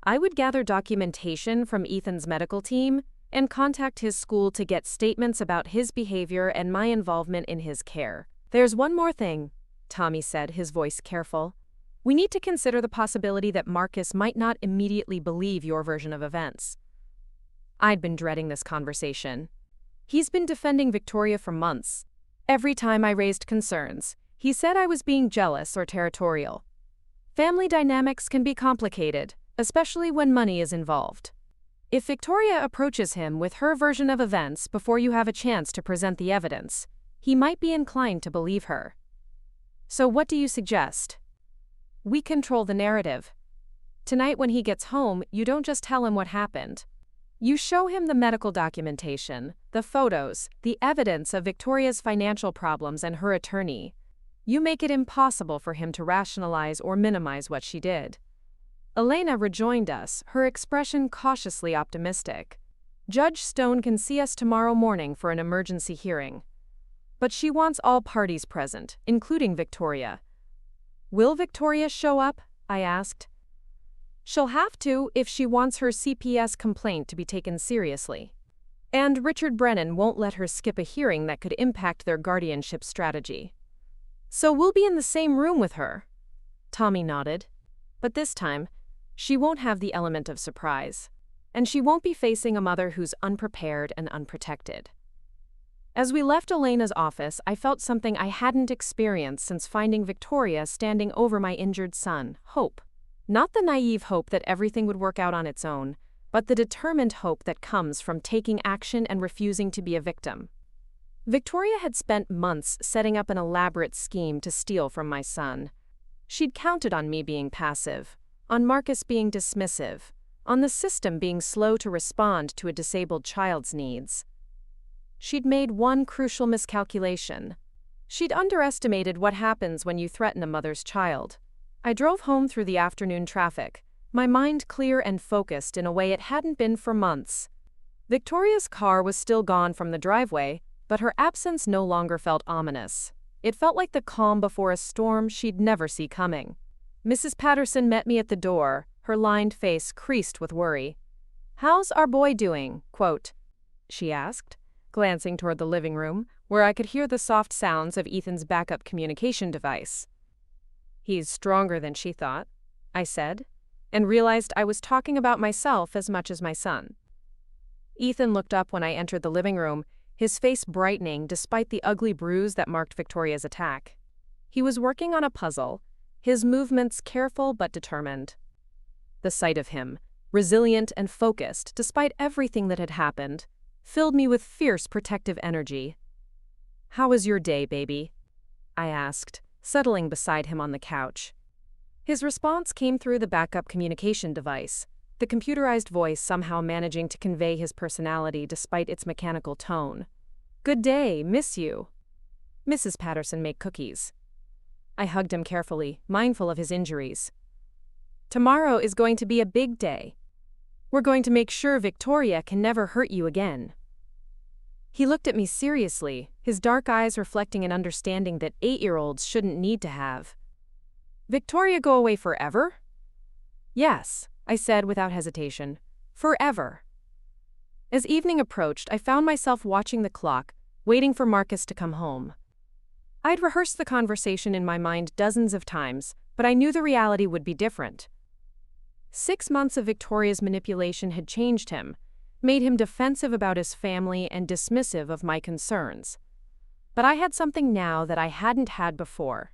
I would gather documentation from Ethan's medical team and contact his school to get statements about his behavior and my involvement in his care. There's one more thing, Tommy said, his voice careful. We need to consider the possibility that Marcus might not immediately believe your version of events. I'd been dreading this conversation. He's been defending Victoria for months. Every time I raised concerns, he said I was being jealous or territorial. Family dynamics can be complicated, especially when money is involved. If Victoria approaches him with her version of events before you have a chance to present the evidence, he might be inclined to believe her. So what do you suggest? We control the narrative. Tonight when he gets home, you don't just tell him what happened. You show him the medical documentation, the photos, the evidence of Victoria's financial problems and her attorney. You make it impossible for him to rationalize or minimize what she did. Elena rejoined us, her expression cautiously optimistic. Judge Stone can see us tomorrow morning for an emergency hearing. But she wants all parties present, including Victoria. Will Victoria show up? I asked. She'll have to if she wants her CPS complaint to be taken seriously. And Richard Brennan won't let her skip a hearing that could impact their guardianship strategy. So we'll be in the same room with her. Tommy nodded. But this time, she won't have the element of surprise. And she won't be facing a mother who's unprepared and unprotected. As we left Elena's office, I felt something I hadn't experienced since finding Victoria standing over my injured son, hope. Not the naive hope that everything would work out on its own, but the determined hope that comes from taking action and refusing to be a victim. Victoria had spent months setting up an elaborate scheme to steal from my son. She'd counted on me being passive, on Marcus being dismissive, on the system being slow to respond to a disabled child's needs. She'd made one crucial miscalculation. She'd underestimated what happens when you threaten a mother's child. I drove home through the afternoon traffic, my mind clear and focused in a way it hadn't been for months. Victoria's car was still gone from the driveway, but her absence no longer felt ominous. It felt like the calm before a storm she'd never see coming. Mrs. Patterson met me at the door, her lined face creased with worry. "How's our boy doing?" she asked, glancing toward the living room, where I could hear the soft sounds of Ethan's backup communication device. "He's stronger than she thought," I said, and realized I was talking about myself as much as my son. Ethan looked up when I entered the living room, his face brightening despite the ugly bruise that marked Victoria's attack. He was working on a puzzle, his movements careful but determined. The sight of him, resilient and focused despite everything that had happened, filled me with fierce protective energy. "How was your day, baby?" I asked, settling beside him on the couch. His response came through the backup communication device, the computerized voice somehow managing to convey his personality despite its mechanical tone. "Good day, miss you." Mrs. Patterson made cookies. I hugged him carefully, mindful of his injuries. "Tomorrow is going to be a big day. We're going to make sure Victoria can never hurt you again." He looked at me seriously, his dark eyes reflecting an understanding that 8-year-olds shouldn't need to have. Victoria go away forever? Yes, I said without hesitation. Forever. As evening approached, I found myself watching the clock, waiting for Marcus to come home. I'd rehearsed the conversation in my mind dozens of times, but I knew the reality would be different. 6 months of Victoria's manipulation had changed him, made him defensive about his family and dismissive of my concerns. But I had something now that I hadn't had before.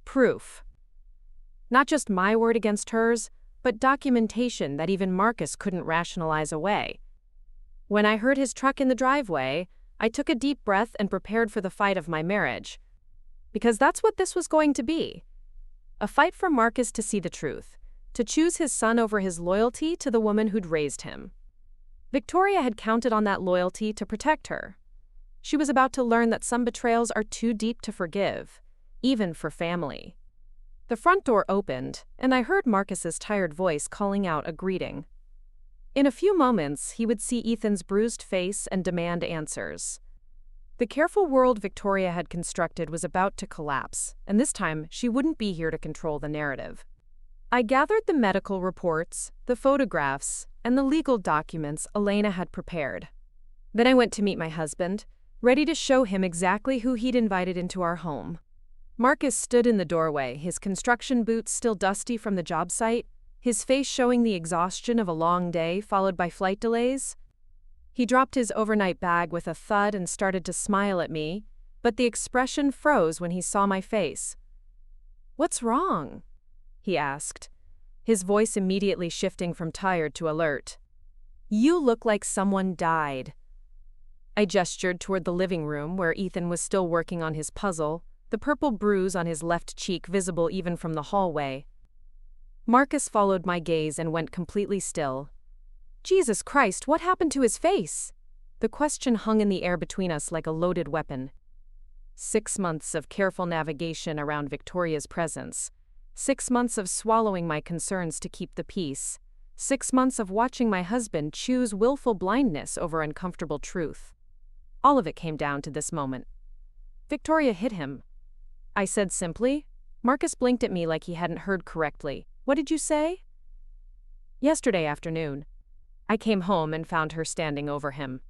Proof. Not just my word against hers, but documentation that even Marcus couldn't rationalize away. When I heard his truck in the driveway, I took a deep breath and prepared for the fight of my marriage. Because that's what this was going to be. A fight for Marcus to see the truth, to choose his son over his loyalty to the woman who'd raised him. Victoria had counted on that loyalty to protect her. She was about to learn that some betrayals are too deep to forgive, even for family. The front door opened, and I heard Marcus's tired voice calling out a greeting. In a few moments, he would see Ethan's bruised face and demand answers. The careful world Victoria had constructed was about to collapse, and this time she wouldn't be here to control the narrative. I gathered the medical reports, the photographs, and the legal documents Elena had prepared. Then I went to meet my husband, ready to show him exactly who he'd invited into our home. Marcus stood in the doorway, his construction boots still dusty from the job site, his face showing the exhaustion of a long day followed by flight delays. He dropped his overnight bag with a thud and started to smile at me, but the expression froze when he saw my face. "What's wrong?" he asked, his voice immediately shifting from tired to alert. "You look like someone died." I gestured toward the living room where Ethan was still working on his puzzle, the purple bruise on his left cheek visible even from the hallway. Marcus followed my gaze and went completely still. Jesus Christ, what happened to his face? The question hung in the air between us like a loaded weapon. 6 months of careful navigation around Victoria's presence. 6 months of swallowing my concerns to keep the peace. 6 months of watching my husband choose willful blindness over uncomfortable truth. All of it came down to this moment. Victoria hit him. I said simply. Marcus blinked at me like he hadn't heard correctly. What did you say? Yesterday afternoon. I came home and found her standing over him.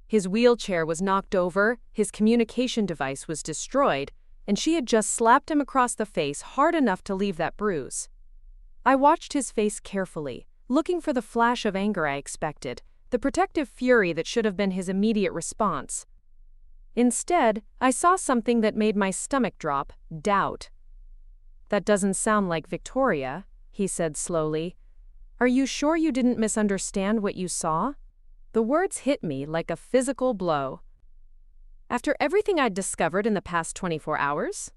His wheelchair was knocked over, his communication device was destroyed, and she had just slapped him across the face hard enough to leave that bruise. I watched his face carefully, looking for the flash of anger I expected, the protective fury that should have been his immediate response. Instead, I saw something that made my stomach drop, doubt. "That doesn't sound like Victoria," he said slowly. "Are you sure you didn't misunderstand what you saw?" The words hit me like a physical blow. After everything I'd discovered in the past 24 hours?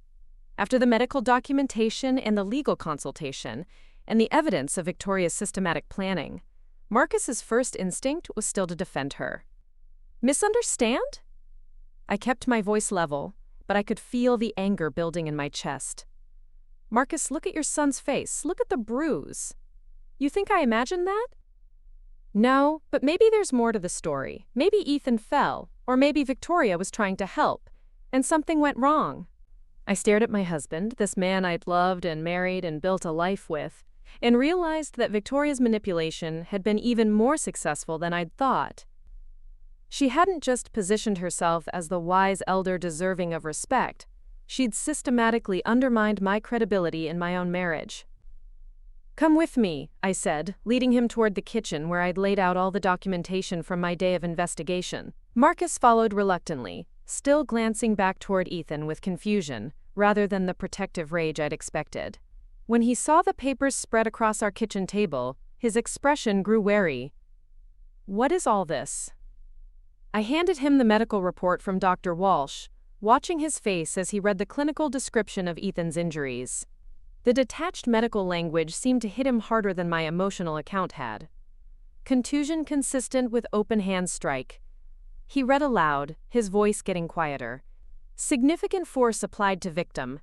After the medical documentation and the legal consultation, and the evidence of Victoria's systematic planning, Marcus's first instinct was still to defend her. Misunderstand? I kept my voice level, but I could feel the anger building in my chest. "Marcus, look at your son's face. Look at the bruise. You think I imagined that?" "No, but maybe there's more to the story. Maybe Ethan fell, or maybe Victoria was trying to help, and something went wrong." I stared at my husband, this man I'd loved and married and built a life with, and realized that Victoria's manipulation had been even more successful than I'd thought. She hadn't just positioned herself as the wise elder deserving of respect, she'd systematically undermined my credibility in my own marriage. "Come with me," I said, leading him toward the kitchen where I'd laid out all the documentation from my day of investigation. Marcus followed reluctantly, still glancing back toward Ethan with confusion, rather than the protective rage I'd expected. When he saw the papers spread across our kitchen table, his expression grew wary. "What is all this?" I handed him the medical report from Dr. Walsh, watching his face as he read the clinical description of Ethan's injuries. The detached medical language seemed to hit him harder than my emotional account had. Contusion consistent with open hand strike. He read aloud, his voice getting quieter. Significant force applied to victim.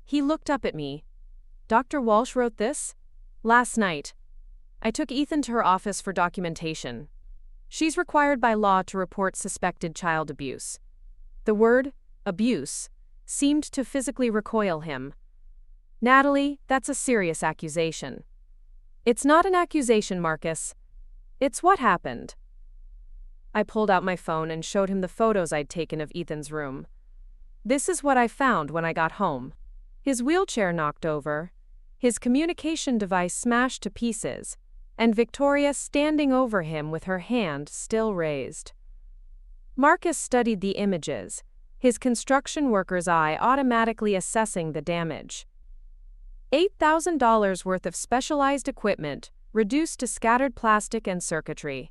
He looked up at me. "Dr. Walsh wrote this? Last night. I took Ethan to her office for documentation." She's required by law to report suspected child abuse. The word, abuse, seemed to physically recoil him. Natalie, that's a serious accusation. It's not an accusation, Marcus. It's what happened. I pulled out my phone and showed him the photos I'd taken of Ethan's room. This is what I found when I got home. His wheelchair knocked over, his communication device smashed to pieces, and Victoria standing over him with her hand still raised. Marcus studied the images, his construction worker's eye automatically assessing the damage. $8,000 worth of specialized equipment, reduced to scattered plastic and circuitry.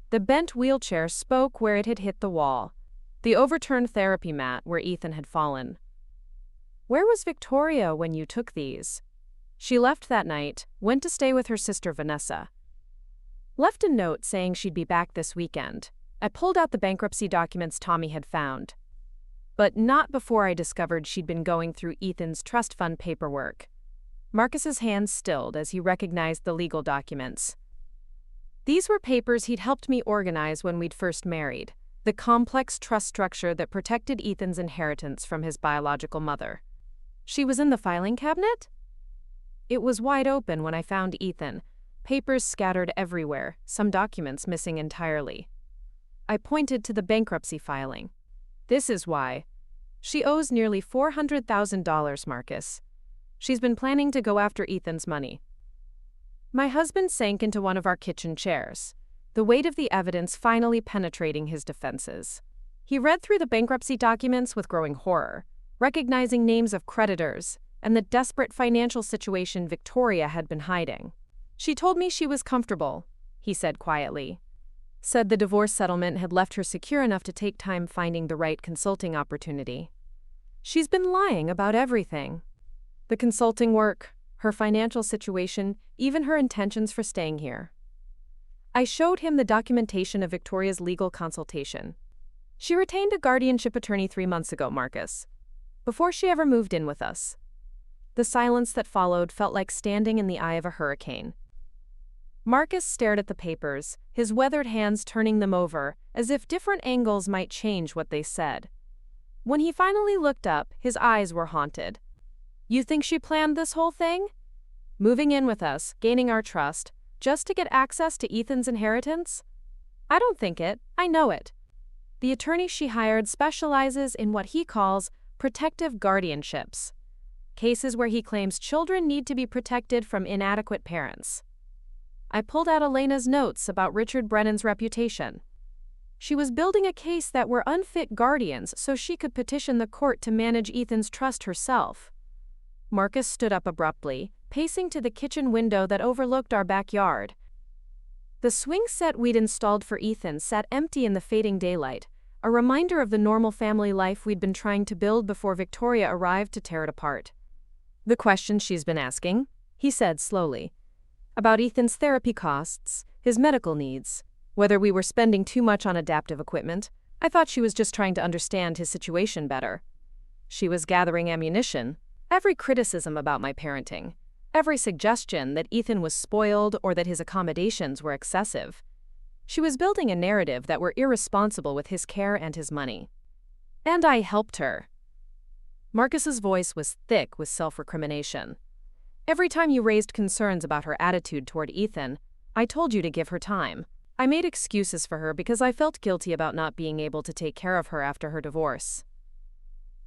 The bent wheelchair spoke where it had hit the wall, the overturned therapy mat where Ethan had fallen. Where was Victoria when you took these? She left that night, went to stay with her sister Vanessa. Left a note saying she'd be back this weekend. I pulled out the bankruptcy documents Tommy had found. But not before I discovered she'd been going through Ethan's trust fund paperwork. Marcus's hands stilled as he recognized the legal documents. These were papers he'd helped me organize when we'd first married, the complex trust structure that protected Ethan's inheritance from his biological mother. She was in the filing cabinet? It was wide open when I found Ethan, papers scattered everywhere, some documents missing entirely. I pointed to the bankruptcy filing. This is why. She owes nearly $400,000, Marcus. She's been planning to go after Ethan's money. My husband sank into one of our kitchen chairs, the weight of the evidence finally penetrating his defenses. He read through the bankruptcy documents with growing horror, recognizing names of creditors and the desperate financial situation Victoria had been hiding. She told me she was comfortable, he said quietly. Said the divorce settlement had left her secure enough to take time finding the right consulting opportunity. She's been lying about everything. The consulting work, her financial situation, even her intentions for staying here. I showed him the documentation of Victoria's legal consultation. She retained a guardianship attorney 3 months ago, Marcus, before she ever moved in with us. The silence that followed felt like standing in the eye of a hurricane. Marcus stared at the papers, his weathered hands turning them over, as if different angles might change what they said. When he finally looked up, his eyes were haunted. You think she planned this whole thing? Moving in with us, gaining our trust, just to get access to Ethan's inheritance? I don't think it, I know it. The attorney she hired specializes in what he calls protective guardianships. Cases where he claims children need to be protected from inadequate parents. I pulled out Elena's notes about Richard Brennan's reputation. She was building a case that were unfit guardians so she could petition the court to manage Ethan's trust herself. Marcus stood up abruptly, pacing to the kitchen window that overlooked our backyard. The swing set we'd installed for Ethan sat empty in the fading daylight, a reminder of the normal family life we'd been trying to build before Victoria arrived to tear it apart. The question she's been asking, he said slowly. About Ethan's therapy costs, his medical needs, whether we were spending too much on adaptive equipment. I thought she was just trying to understand his situation better. She was gathering ammunition. Every criticism about my parenting, every suggestion that Ethan was spoiled or that his accommodations were excessive. She was building a narrative that we're irresponsible with his care and his money. And I helped her. Marcus's voice was thick with self-recrimination. Every time you raised concerns about her attitude toward Ethan, I told you to give her time. I made excuses for her because I felt guilty about not being able to take care of her after her divorce.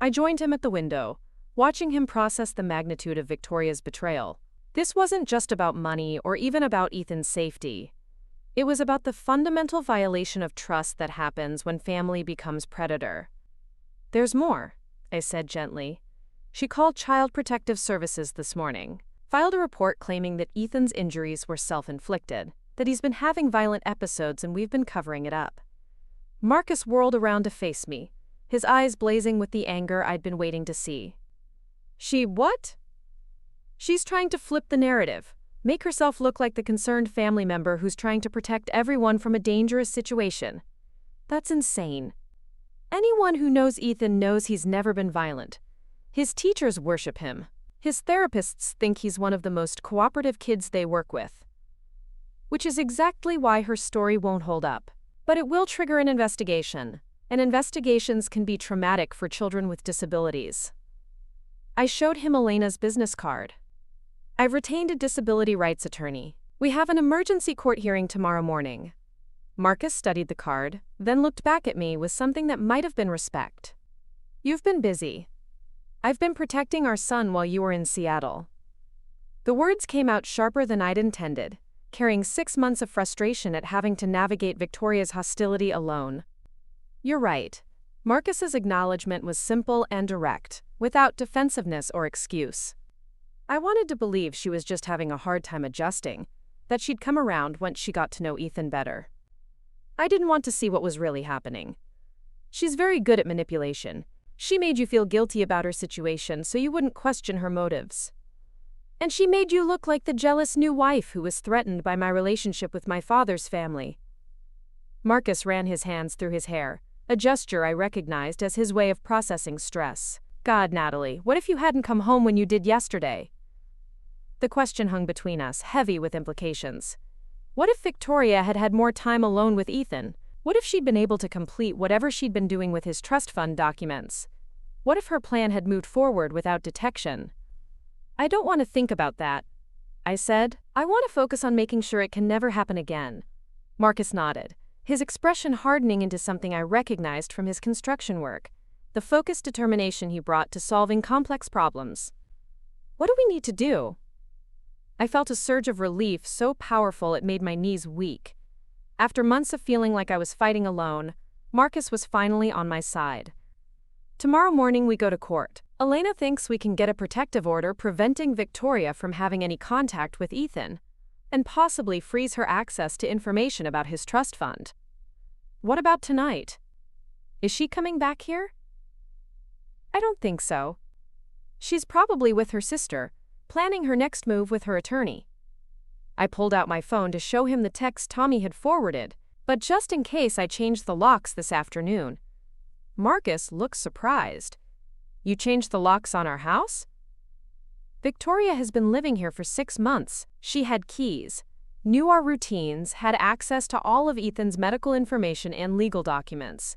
I joined him at the window, watching him process the magnitude of Victoria's betrayal. This wasn't just about money or even about Ethan's safety. It was about the fundamental violation of trust that happens when family becomes predator. There's more, I said gently. She called Child Protective Services this morning, filed a report claiming that Ethan's injuries were self-inflicted, that he's been having violent episodes and we've been covering it up. Marcus whirled around to face me, his eyes blazing with the anger I'd been waiting to see. She what? She's trying to flip the narrative, make herself look like the concerned family member who's trying to protect everyone from a dangerous situation. That's insane. Anyone who knows Ethan knows he's never been violent. His teachers worship him. His therapists think he's one of the most cooperative kids they work with. Which is exactly why her story won't hold up. But it will trigger an investigation, and investigations can be traumatic for children with disabilities. I showed him Elena's business card. I've retained a disability rights attorney. We have an emergency court hearing tomorrow morning. Marcus studied the card, then looked back at me with something that might have been respect. You've been busy. I've been protecting our son while you were in Seattle. The words came out sharper than I'd intended, carrying 6 months of frustration at having to navigate Victoria's hostility alone. You're right. Marcus's acknowledgement was simple and direct, without defensiveness or excuse. I wanted to believe she was just having a hard time adjusting, that she'd come around once she got to know Ethan better. I didn't want to see what was really happening. She's very good at manipulation. She made you feel guilty about her situation so you wouldn't question her motives. And she made you look like the jealous new wife who was threatened by my relationship with my father's family. Marcus ran his hands through his hair, a gesture I recognized as his way of processing stress. God, Natalie, what if you hadn't come home when you did yesterday? The question hung between us, heavy with implications. What if Victoria had had more time alone with Ethan? What if she'd been able to complete whatever she'd been doing with his trust fund documents? What if her plan had moved forward without detection? I don't want to think about that, I said. I want to focus on making sure it can never happen again. Marcus nodded, his expression hardening into something I recognized from his construction work, the focused determination he brought to solving complex problems. What do we need to do? I felt a surge of relief so powerful it made my knees weak. After months of feeling like I was fighting alone, Marcus was finally on my side. Tomorrow morning we go to court. Elena thinks we can get a protective order preventing Victoria from having any contact with Ethan, and possibly freeze her access to information about his trust fund. What about tonight? Is she coming back here? I don't think so. She's probably with her sister, planning her next move with her attorney. I pulled out my phone to show him the text Tommy had forwarded, but just in case I changed the locks this afternoon. Marcus looked surprised. You changed the locks on our house? Victoria has been living here for 6 months. She had keys, knew our routines, had access to all of Ethan's medical information and legal documents.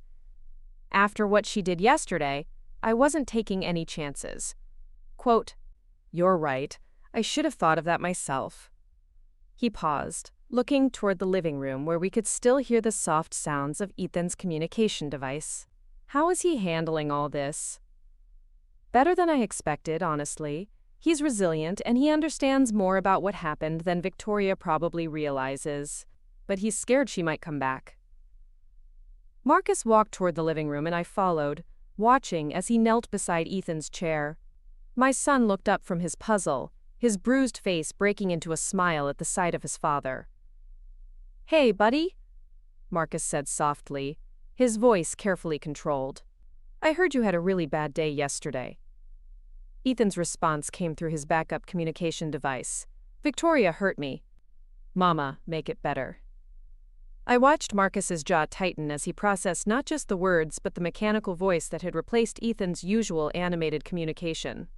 After what she did yesterday, I wasn't taking any chances. Quote, "You're right. I should have thought of that myself." He paused, looking toward the living room where we could still hear the soft sounds of Ethan's communication device. How is he handling all this? Better than I expected, honestly. He's resilient and he understands more about what happened than Victoria probably realizes. But he's scared she might come back. Marcus walked toward the living room and I followed, watching as he knelt beside Ethan's chair. My son looked up from his puzzle, his bruised face breaking into a smile at the sight of his father. "Hey, buddy," Marcus said softly, his voice carefully controlled. "I heard you had a really bad day yesterday." Ethan's response came through his backup communication device. "Victoria hurt me. Mama, make it better." I watched Marcus's jaw tighten as he processed not just the words but the mechanical voice that had replaced Ethan's usual animated communication.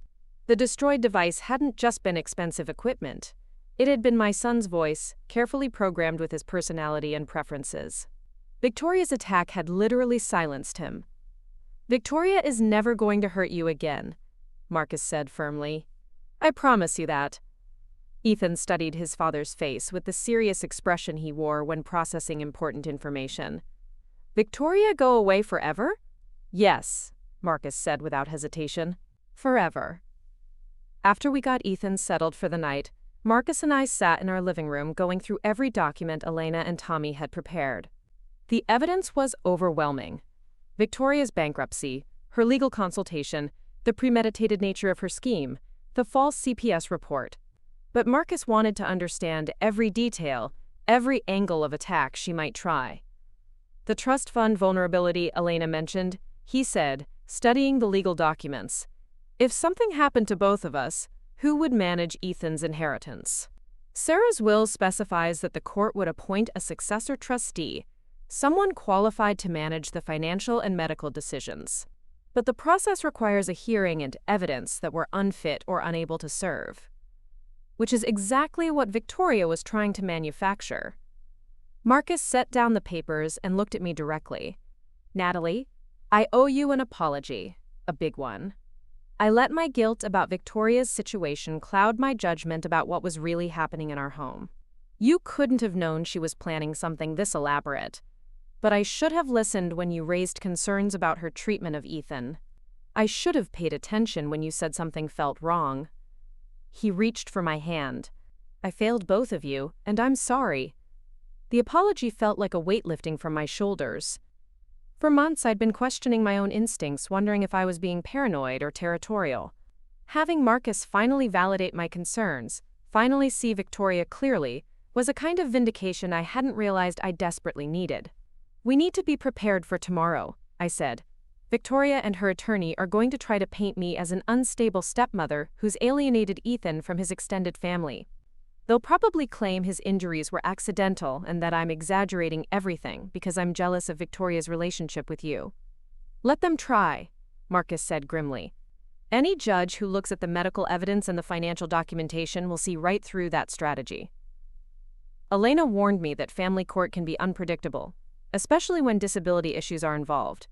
The destroyed device hadn't just been expensive equipment. It had been my son's voice, carefully programmed with his personality and preferences. Victoria's attack had literally silenced him. "Victoria is never going to hurt you again," Marcus said firmly. "I promise you that." Ethan studied his father's face with the serious expression he wore when processing important information. "Victoria go away forever?" "Yes," Marcus said without hesitation. "Forever." After we got Ethan settled for the night, Marcus and I sat in our living room going through every document Elena and Tommy had prepared. The evidence was overwhelming. Victoria's bankruptcy, her legal consultation, the premeditated nature of her scheme, the false CPS report. But Marcus wanted to understand every detail, every angle of attack she might try. The trust fund vulnerability Elena mentioned, he said, studying the legal documents. If something happened to both of us, who would manage Ethan's inheritance? Sarah's will specifies that the court would appoint a successor trustee, someone qualified to manage the financial and medical decisions. But the process requires a hearing and evidence that we're unfit or unable to serve. Which is exactly what Victoria was trying to manufacture. Marcus set down the papers and looked at me directly. Natalie, I owe you an apology, a big one. I let my guilt about Victoria's situation cloud my judgment about what was really happening in our home. You couldn't have known she was planning something this elaborate. But I should have listened when you raised concerns about her treatment of Ethan. I should have paid attention when you said something felt wrong. He reached for my hand. I failed both of you, and I'm sorry. The apology felt like a weight lifting from my shoulders. For months I'd been questioning my own instincts, wondering if I was being paranoid or territorial. Having Marcus finally validate my concerns, finally see Victoria clearly, was a kind of vindication I hadn't realized I desperately needed. We need to be prepared for tomorrow, I said. Victoria and her attorney are going to try to paint me as an unstable stepmother who's alienated Ethan from his extended family. They'll probably claim his injuries were accidental and that I'm exaggerating everything because I'm jealous of Victoria's relationship with you. Let them try, Marcus said grimly. Any judge who looks at the medical evidence and the financial documentation will see right through that strategy. Elena warned me that family court can be unpredictable, especially when disability issues are involved.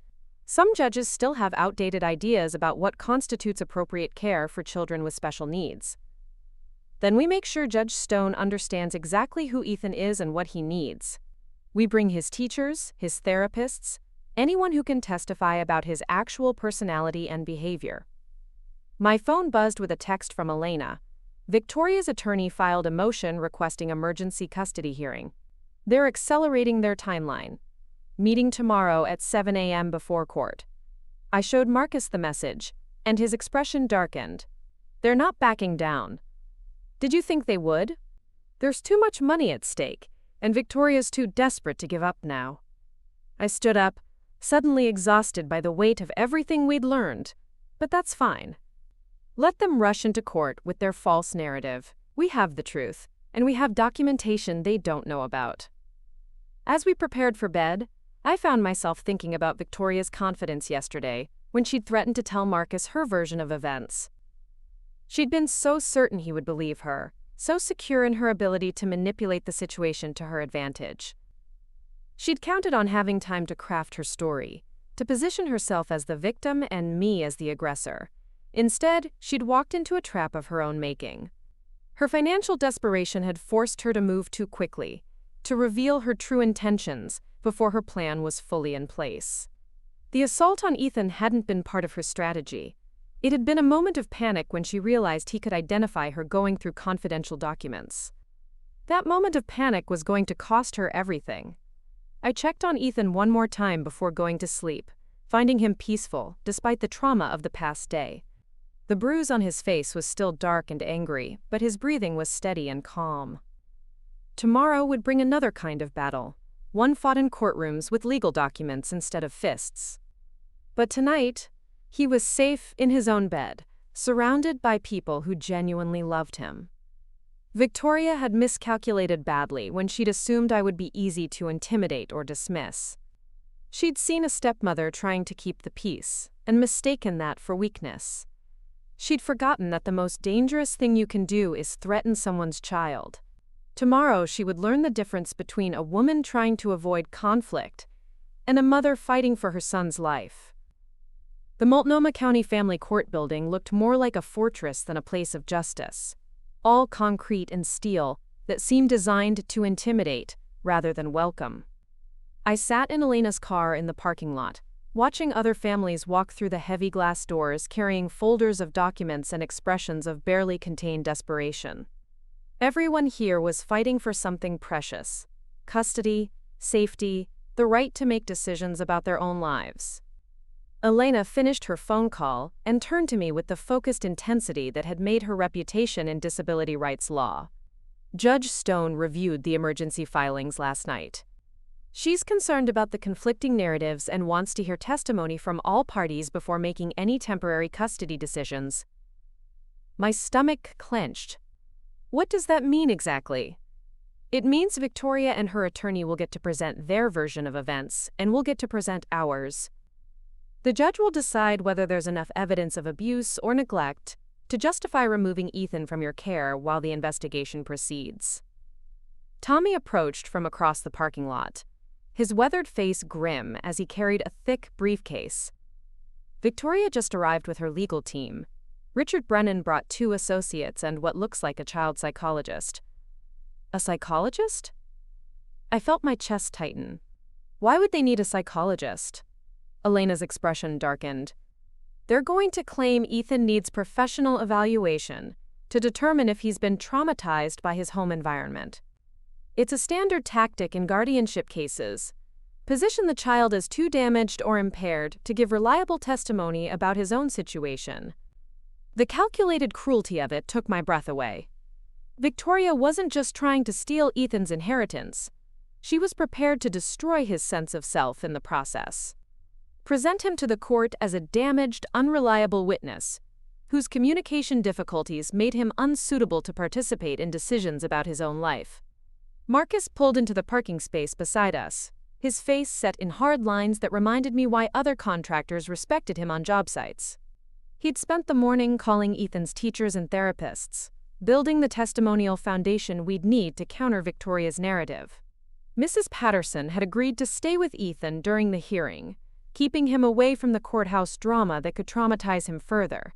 Some judges still have outdated ideas about what constitutes appropriate care for children with special needs. Then we make sure Judge Stone understands exactly who Ethan is and what he needs. We bring his teachers, his therapists, anyone who can testify about his actual personality and behavior. My phone buzzed with a text from Elena. Victoria's attorney filed a motion requesting emergency custody hearing. They're accelerating their timeline. Meeting tomorrow at 7 a.m. before court. I showed Marcus the message, and his expression darkened. They're not backing down. Did you think they would? There's too much money at stake, and Victoria's too desperate to give up now. I stood up, suddenly exhausted by the weight of everything we'd learned. But that's fine. Let them rush into court with their false narrative. We have the truth, and we have documentation they don't know about. As we prepared for bed, I found myself thinking about Victoria's confidence yesterday when she'd threatened to tell Marcus her version of events. She'd been so certain he would believe her, so secure in her ability to manipulate the situation to her advantage. She'd counted on having time to craft her story, to position herself as the victim and me as the aggressor. Instead, she'd walked into a trap of her own making. Her financial desperation had forced her to move too quickly, to reveal her true intentions before her plan was fully in place. The assault on Ethan hadn't been part of her strategy. It had been a moment of panic when she realized he could identify her going through confidential documents. That moment of panic was going to cost her everything. I checked on Ethan one more time before going to sleep, finding him peaceful despite the trauma of the past day. The bruise on his face was still dark and angry, but his breathing was steady and calm. Tomorrow would bring another kind of battle, one fought in courtrooms with legal documents instead of fists. But tonight, he was safe in his own bed, surrounded by people who genuinely loved him. Victoria had miscalculated badly when she'd assumed I would be easy to intimidate or dismiss. She'd seen a stepmother trying to keep the peace, and mistaken that for weakness. She'd forgotten that the most dangerous thing you can do is threaten someone's child. Tomorrow she would learn the difference between a woman trying to avoid conflict and a mother fighting for her son's life. The Multnomah County Family Court building looked more like a fortress than a place of justice, all concrete and steel that seemed designed to intimidate rather than welcome. I sat in Elena's car in the parking lot, watching other families walk through the heavy glass doors carrying folders of documents and expressions of barely contained desperation. Everyone here was fighting for something precious: custody, safety, the right to make decisions about their own lives. Elena finished her phone call and turned to me with the focused intensity that had made her reputation in disability rights law. Judge Stone reviewed the emergency filings last night. She's concerned about the conflicting narratives and wants to hear testimony from all parties before making any temporary custody decisions. My stomach clenched. What does that mean exactly? It means Victoria and her attorney will get to present their version of events, and we'll get to present ours. The judge will decide whether there's enough evidence of abuse or neglect to justify removing Ethan from your care while the investigation proceeds. Tommy approached from across the parking lot, his weathered face grim as he carried a thick briefcase. Victoria just arrived with her legal team. Richard Brennan brought 2 associates and what looks like a child psychologist. A psychologist? I felt my chest tighten. Why would they need a psychologist? Elena's expression darkened. They're going to claim Ethan needs professional evaluation to determine if he's been traumatized by his home environment. It's a standard tactic in guardianship cases. Position the child as too damaged or impaired to give reliable testimony about his own situation. The calculated cruelty of it took my breath away. Victoria wasn't just trying to steal Ethan's inheritance. She was prepared to destroy his sense of self in the process. Present him to the court as a damaged, unreliable witness, whose communication difficulties made him unsuitable to participate in decisions about his own life. Marcus pulled into the parking space beside us, his face set in hard lines that reminded me why other contractors respected him on job sites. He'd spent the morning calling Ethan's teachers and therapists, building the testimonial foundation we'd need to counter Victoria's narrative. Mrs. Patterson had agreed to stay with Ethan during the hearing, keeping him away from the courthouse drama that could traumatize him further.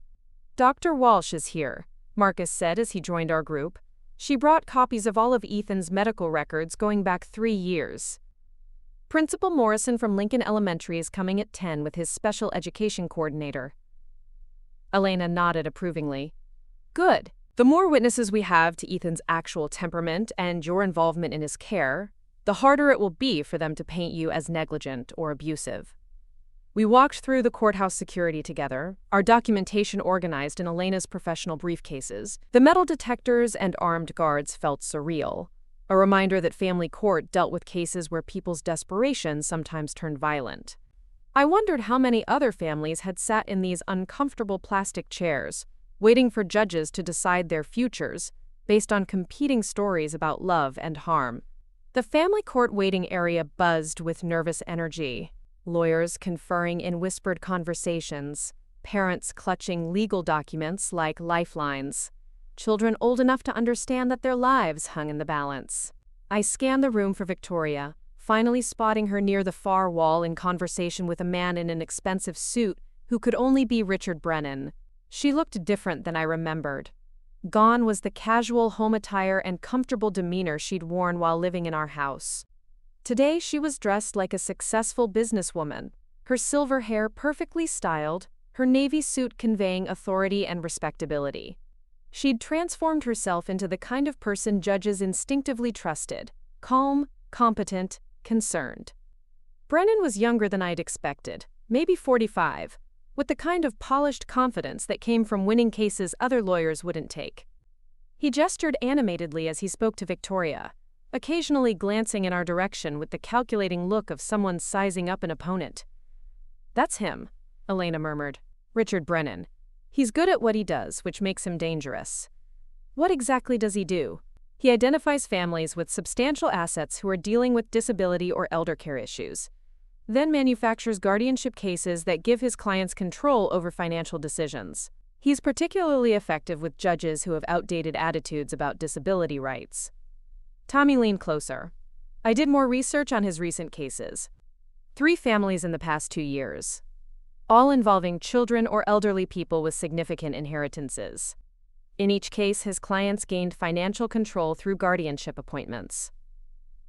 Dr. Walsh is here, Marcus said as he joined our group. She brought copies of all of Ethan's medical records going back 3 years. Principal Morrison from Lincoln Elementary is coming at 10 with his special education coordinator. Elena nodded approvingly. Good. The more witnesses we have to Ethan's actual temperament and your involvement in his care, the harder it will be for them to paint you as negligent or abusive. We walked through the courthouse security together, our documentation organized in Elena's professional briefcases. The metal detectors and armed guards felt surreal, a reminder that family court dealt with cases where people's desperation sometimes turned violent. I wondered how many other families had sat in these uncomfortable plastic chairs, waiting for judges to decide their futures based on competing stories about love and harm. The family court waiting area buzzed with nervous energy. Lawyers conferring in whispered conversations, parents clutching legal documents like lifelines, children old enough to understand that their lives hung in the balance. I scanned the room for Victoria, finally spotting her near the far wall in conversation with a man in an expensive suit who could only be Richard Brennan. She looked different than I remembered. Gone was the casual home attire and comfortable demeanor she'd worn while living in our house. Today she was dressed like a successful businesswoman, her silver hair perfectly styled, her navy suit conveying authority and respectability. She'd transformed herself into the kind of person judges instinctively trusted, calm, competent, concerned. Brennan was younger than I'd expected, maybe 45, with the kind of polished confidence that came from winning cases other lawyers wouldn't take. He gestured animatedly as he spoke to Victoria, occasionally glancing in our direction with the calculating look of someone sizing up an opponent. That's him, Elena murmured. Richard Brennan. He's good at what he does, which makes him dangerous. What exactly does he do? He identifies families with substantial assets who are dealing with disability or elder care issues, then manufactures guardianship cases that give his clients control over financial decisions. He's particularly effective with judges who have outdated attitudes about disability rights. Tommy leaned closer. I did more research on his recent cases. 3 families in the past 2 years, all involving children or elderly people with significant inheritances. In each case, his clients gained financial control through guardianship appointments.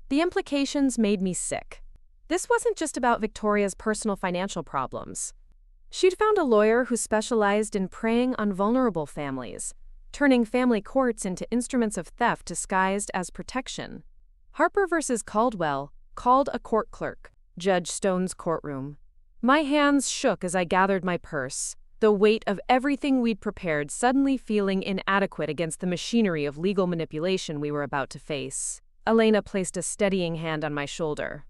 The implications made me sick. This wasn't just about Victoria's personal financial problems. She'd found a lawyer who specialized in preying on vulnerable families, turning family courts into instruments of theft disguised as protection. Harper versus Caldwell called a court clerk, Judge Stone's courtroom. My hands shook as I gathered my purse, the weight of everything we'd prepared suddenly feeling inadequate against the machinery of legal manipulation we were about to face. Elena placed a steadying hand on my shoulder.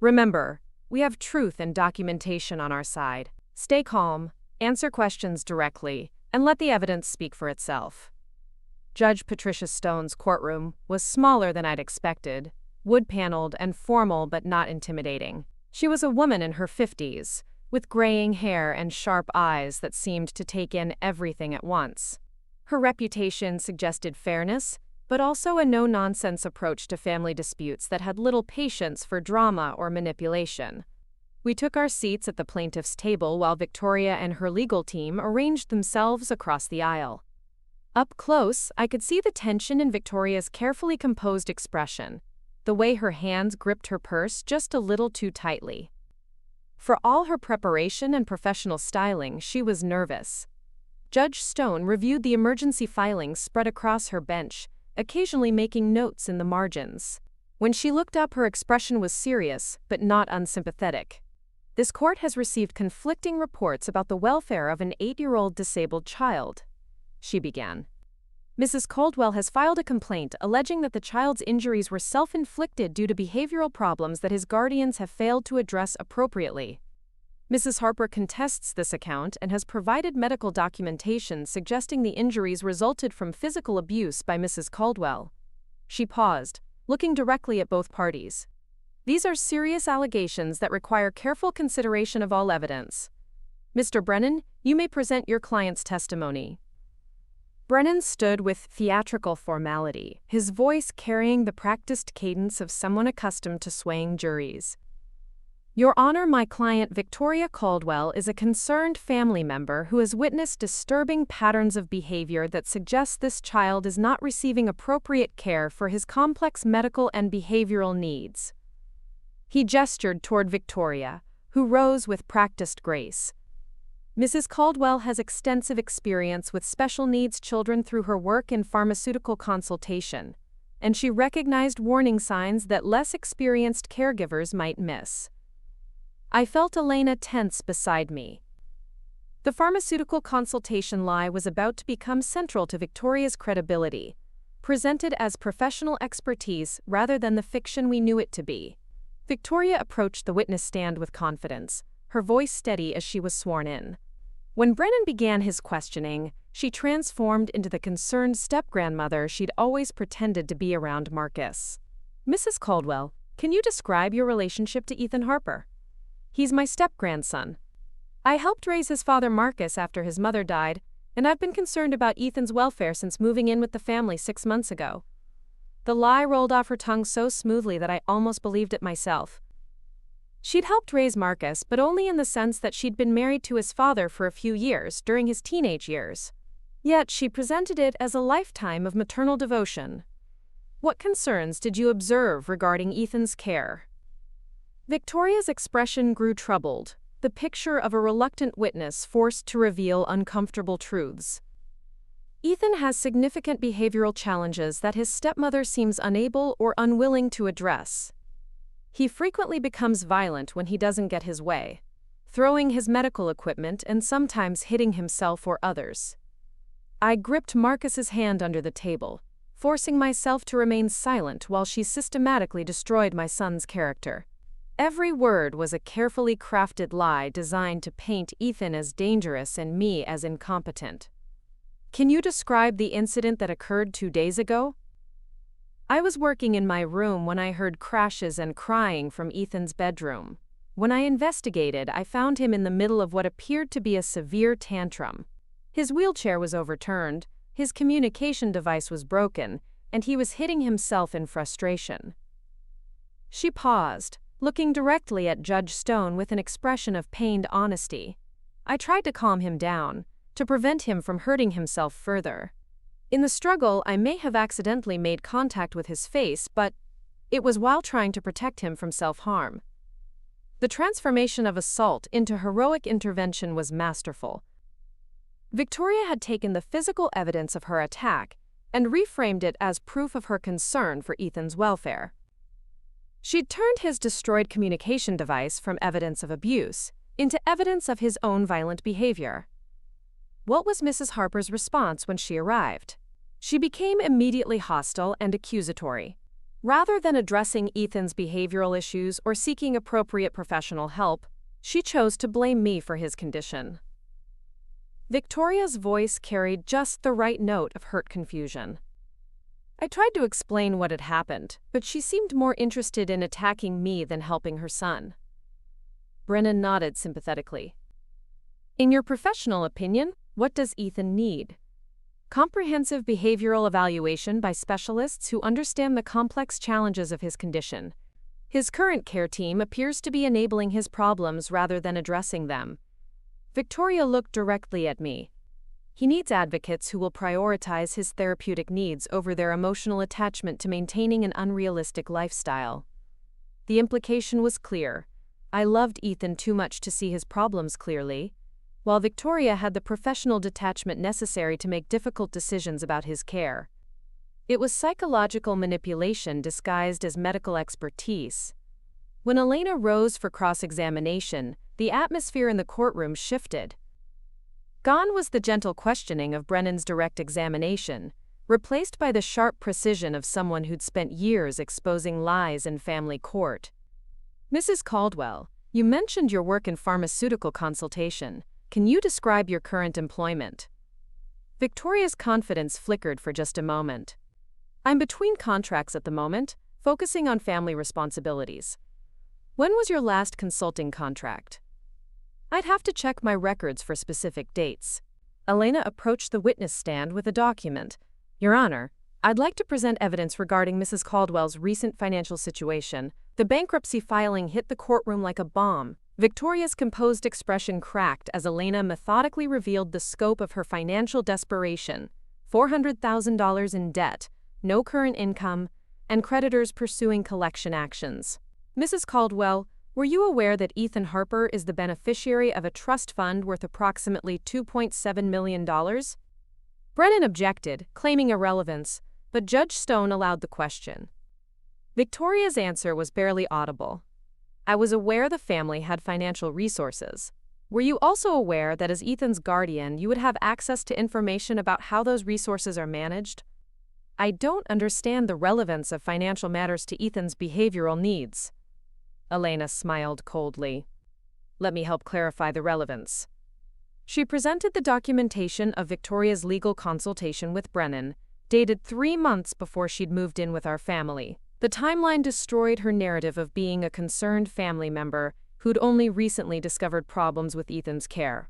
Remember, we have truth and documentation on our side. Stay calm, answer questions directly, and let the evidence speak for itself. Judge Patricia Stone's courtroom was smaller than I'd expected, wood-paneled and formal but not intimidating. She was a woman in her 50s, with graying hair and sharp eyes that seemed to take in everything at once. Her reputation suggested fairness, but also a no-nonsense approach to family disputes that had little patience for drama or manipulation. We took our seats at the plaintiff's table while Victoria and her legal team arranged themselves across the aisle. Up close, I could see the tension in Victoria's carefully composed expression, the way her hands gripped her purse just a little too tightly. For all her preparation and professional styling, she was nervous. Judge Stone reviewed the emergency filings spread across her bench, occasionally making notes in the margins. When she looked up, her expression was serious, but not unsympathetic. This court has received conflicting reports about the welfare of an 8-year-old disabled child, she began. Mrs. Caldwell has filed a complaint alleging that the child's injuries were self-inflicted due to behavioral problems that his guardians have failed to address appropriately. Mrs. Harper contests this account and has provided medical documentation suggesting the injuries resulted from physical abuse by Mrs. Caldwell. She paused, looking directly at both parties. These are serious allegations that require careful consideration of all evidence. Mr. Brennan, you may present your client's testimony. Brennan stood with theatrical formality, his voice carrying the practiced cadence of someone accustomed to swaying juries. Your Honor, my client Victoria Caldwell is a concerned family member who has witnessed disturbing patterns of behavior that suggest this child is not receiving appropriate care for his complex medical and behavioral needs. He gestured toward Victoria, who rose with practiced grace. Mrs. Caldwell has extensive experience with special needs children through her work in pharmaceutical consultation, and she recognized warning signs that less experienced caregivers might miss. I felt Elena tense beside me. The pharmaceutical consultation lie was about to become central to Victoria's credibility, presented as professional expertise rather than the fiction we knew it to be. Victoria approached the witness stand with confidence, her voice steady as she was sworn in. When Brennan began his questioning, she transformed into the concerned step-grandmother she'd always pretended to be around Marcus. Mrs. Caldwell, can you describe your relationship to Ethan Harper? He's my step-grandson. I helped raise his father Marcus after his mother died, and I've been concerned about Ethan's welfare since moving in with the family 6 months ago. The lie rolled off her tongue so smoothly that I almost believed it myself. She'd helped raise Marcus, but only in the sense that she'd been married to his father for a few years during his teenage years. Yet she presented it as a lifetime of maternal devotion. What concerns did you observe regarding Ethan's care? Victoria's expression grew troubled, the picture of a reluctant witness forced to reveal uncomfortable truths. Ethan has significant behavioral challenges that his stepmother seems unable or unwilling to address. He frequently becomes violent when he doesn't get his way, throwing his medical equipment and sometimes hitting himself or others. I gripped Marcus's hand under the table, forcing myself to remain silent while she systematically destroyed my son's character. Every word was a carefully crafted lie designed to paint Ethan as dangerous and me as incompetent. Can you describe the incident that occurred 2 days ago? I was working in my room when I heard crashes and crying from Ethan's bedroom. When I investigated, I found him in the middle of what appeared to be a severe tantrum. His wheelchair was overturned, his communication device was broken, and he was hitting himself in frustration. She paused, looking directly at Judge Stone with an expression of pained honesty. I tried to calm him down, to prevent him from hurting himself further. In the struggle, I may have accidentally made contact with his face, but it was while trying to protect him from self-harm. The transformation of assault into heroic intervention was masterful. Victoria had taken the physical evidence of her attack and reframed it as proof of her concern for Ethan's welfare. She'd turned his destroyed communication device from evidence of abuse into evidence of his own violent behavior. What was Mrs. Harper's response when she arrived? She became immediately hostile and accusatory. Rather than addressing Ethan's behavioral issues or seeking appropriate professional help, she chose to blame me for his condition. Victoria's voice carried just the right note of hurt confusion. I tried to explain what had happened, but she seemed more interested in attacking me than helping her son. Brennan nodded sympathetically. In your professional opinion, what does Ethan need? Comprehensive behavioral evaluation by specialists who understand the complex challenges of his condition. His current care team appears to be enabling his problems rather than addressing them. Victoria looked directly at me. He needs advocates who will prioritize his therapeutic needs over their emotional attachment to maintaining an unrealistic lifestyle. The implication was clear. I loved Ethan too much to see his problems clearly, while Victoria had the professional detachment necessary to make difficult decisions about his care. It was psychological manipulation disguised as medical expertise. When Elena rose for cross-examination, the atmosphere in the courtroom shifted. Gone was the gentle questioning of Brennan's direct examination, replaced by the sharp precision of someone who'd spent years exposing lies in family court. Mrs. Caldwell, you mentioned your work in pharmaceutical consultation. Can you describe your current employment? Victoria's confidence flickered for just a moment. I'm between contracts at the moment, focusing on family responsibilities. When was your last consulting contract? I'd have to check my records for specific dates. Elena approached the witness stand with a document. Your Honor, I'd like to present evidence regarding Mrs. Caldwell's recent financial situation. The bankruptcy filing hit the courtroom like a bomb. Victoria's composed expression cracked as Elena methodically revealed the scope of her financial desperation: $400,000 in debt, no current income, and creditors pursuing collection actions. Mrs. Caldwell, were you aware that Ethan Harper is the beneficiary of a trust fund worth approximately $2.7 million? Brennan objected, claiming irrelevance, but Judge Stone allowed the question. Victoria's answer was barely audible. I was aware the family had financial resources. Were you also aware that as Ethan's guardian, you would have access to information about how those resources are managed? I don't understand the relevance of financial matters to Ethan's behavioral needs. Elena smiled coldly. Let me help clarify the relevance. She presented the documentation of Victoria's legal consultation with Brennan, dated 3 months before she'd moved in with our family. The timeline destroyed her narrative of being a concerned family member who'd only recently discovered problems with Ethan's care.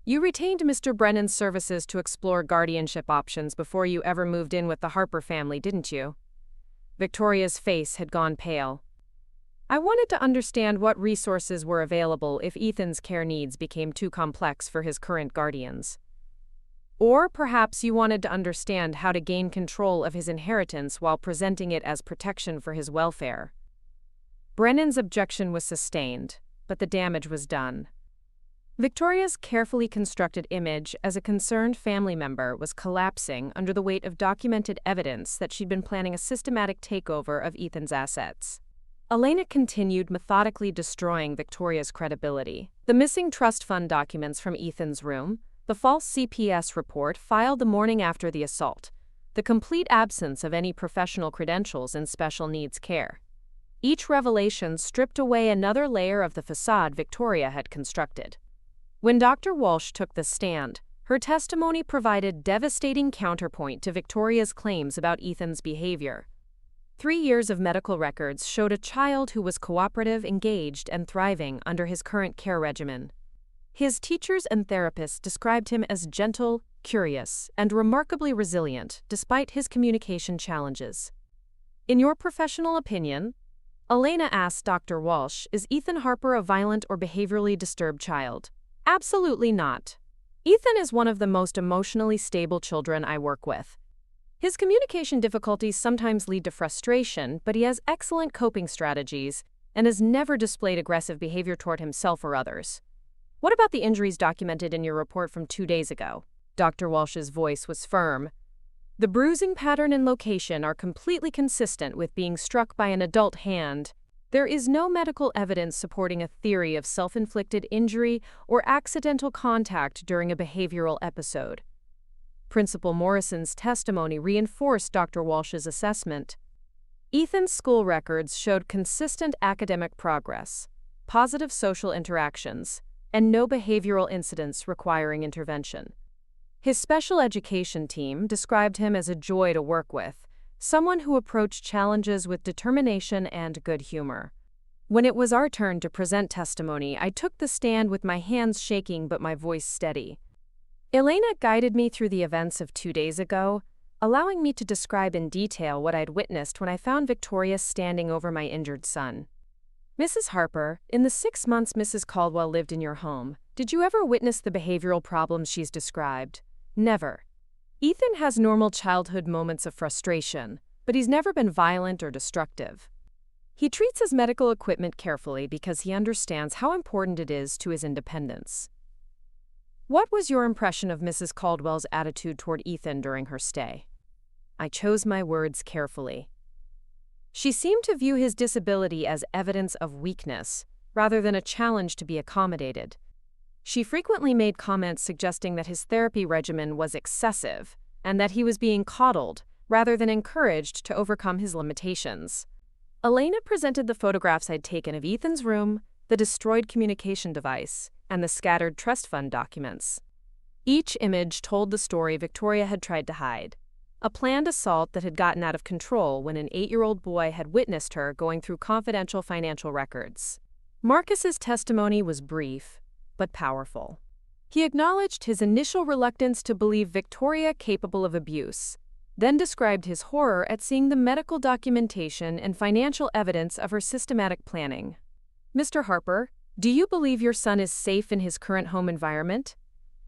You retained Mr. Brennan's services to explore guardianship options before you ever moved in with the Harper family, didn't you? Victoria's face had gone pale. I wanted to understand what resources were available if Ethan's care needs became too complex for his current guardians. Or perhaps you wanted to understand how to gain control of his inheritance while presenting it as protection for his welfare. Brennan's objection was sustained, but the damage was done. Victoria's carefully constructed image as a concerned family member was collapsing under the weight of documented evidence that she'd been planning a systematic takeover of Ethan's assets. Elena continued methodically destroying Victoria's credibility. The missing trust fund documents from Ethan's room, the false CPS report filed the morning after the assault, the complete absence of any professional credentials in special needs care. Each revelation stripped away another layer of the facade Victoria had constructed. When Dr. Walsh took the stand, her testimony provided devastating counterpoint to Victoria's claims about Ethan's behavior. 3 years of medical records showed a child who was cooperative, engaged, and thriving under his current care regimen. His teachers and therapists described him as gentle, curious, and remarkably resilient despite his communication challenges. In your professional opinion, Elena asked Dr. Walsh, is Ethan Harper a violent or behaviorally disturbed child? Absolutely not. Ethan is one of the most emotionally stable children I work with. His communication difficulties sometimes lead to frustration, but he has excellent coping strategies and has never displayed aggressive behavior toward himself or others. What about the injuries documented in your report from 2 days ago? Dr. Walsh's voice was firm. The bruising pattern and location are completely consistent with being struck by an adult hand. There is no medical evidence supporting a theory of self-inflicted injury or accidental contact during a behavioral episode. Principal Morrison's testimony reinforced Dr. Walsh's assessment. Ethan's school records showed consistent academic progress, positive social interactions, and no behavioral incidents requiring intervention. His special education team described him as a joy to work with, someone who approached challenges with determination and good humor. When it was our turn to present testimony, I took the stand with my hands shaking but my voice steady. Elena guided me through the events of 2 days ago, allowing me to describe in detail what I'd witnessed when I found Victoria standing over my injured son. Mrs. Harper, in the 6 months Mrs. Caldwell lived in your home, did you ever witness the behavioral problems she's described? Never. Ethan has normal childhood moments of frustration, but he's never been violent or destructive. He treats his medical equipment carefully because he understands how important it is to his independence. What was your impression of Mrs. Caldwell's attitude toward Ethan during her stay? I chose my words carefully. She seemed to view his disability as evidence of weakness, rather than a challenge to be accommodated. She frequently made comments suggesting that his therapy regimen was excessive, and that he was being coddled, rather than encouraged to overcome his limitations. Elena presented the photographs I'd taken of Ethan's room, the destroyed communication device, and the scattered trust fund documents. Each image told the story Victoria had tried to hide. A planned assault that had gotten out of control when an 8-year-old boy had witnessed her going through confidential financial records. Marcus's testimony was brief, but powerful. He acknowledged his initial reluctance to believe Victoria capable of abuse, then described his horror at seeing the medical documentation and financial evidence of her systematic planning. Mr. Harper, do you believe your son is safe in his current home environment?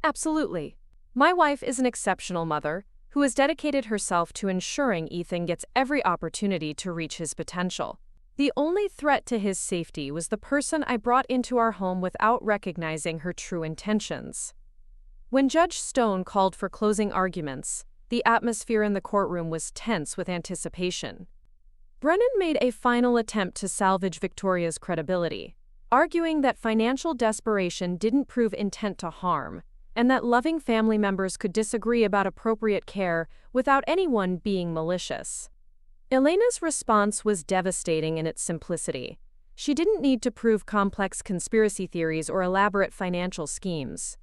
Absolutely. My wife is an exceptional mother who has dedicated herself to ensuring Ethan gets every opportunity to reach his potential. The only threat to his safety was the person I brought into our home without recognizing her true intentions. When Judge Stone called for closing arguments, the atmosphere in the courtroom was tense with anticipation. Brennan made a final attempt to salvage Victoria's credibility, arguing that financial desperation didn't prove intent to harm, and that loving family members could disagree about appropriate care without anyone being malicious. Elena's response was devastating in its simplicity. She didn't need to prove complex conspiracy theories or elaborate financial schemes.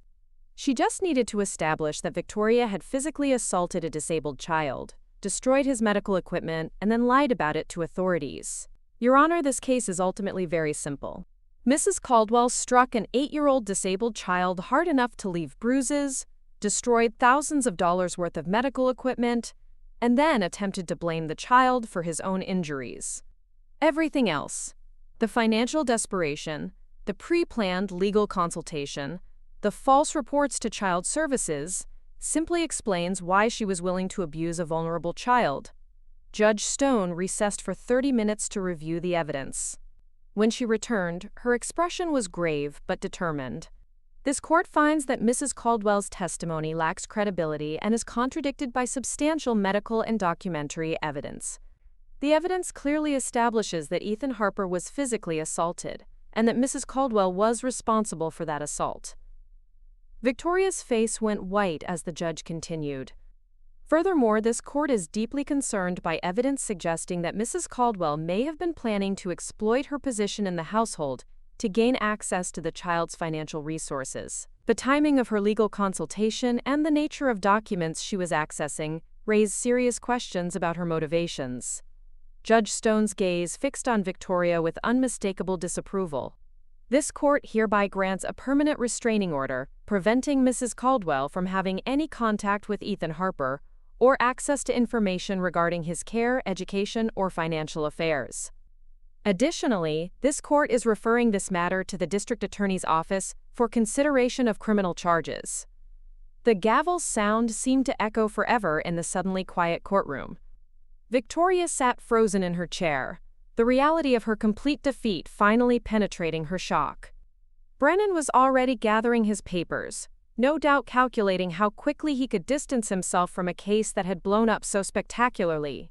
She just needed to establish that Victoria had physically assaulted a disabled child, destroyed his medical equipment, and then lied about it to authorities. Your Honor, this case is ultimately very simple. Mrs. Caldwell struck an 8-year-old disabled child hard enough to leave bruises, destroyed thousands of dollars worth of medical equipment, and then attempted to blame the child for his own injuries. Everything else, the financial desperation, the pre-planned legal consultation, the false reports to child services, simply explains why she was willing to abuse a vulnerable child. Judge Stone recessed for 30 minutes to review the evidence. When she returned, her expression was grave but determined. This court finds that Mrs. Caldwell's testimony lacks credibility and is contradicted by substantial medical and documentary evidence. The evidence clearly establishes that Ethan Harper was physically assaulted, and that Mrs. Caldwell was responsible for that assault. Victoria's face went white as the judge continued. Furthermore, this court is deeply concerned by evidence suggesting that Mrs. Caldwell may have been planning to exploit her position in the household to gain access to the child's financial resources. The timing of her legal consultation and the nature of documents she was accessing raise serious questions about her motivations. Judge Stone's gaze fixed on Victoria with unmistakable disapproval. This court hereby grants a permanent restraining order, preventing Mrs. Caldwell from having any contact with Ethan Harper or access to information regarding his care, education, or financial affairs. Additionally, this court is referring this matter to the district attorney's office for consideration of criminal charges. The gavel's sound seemed to echo forever in the suddenly quiet courtroom. Victoria sat frozen in her chair, the reality of her complete defeat finally penetrating her shock. Brennan was already gathering his papers, no doubt calculating how quickly he could distance himself from a case that had blown up so spectacularly.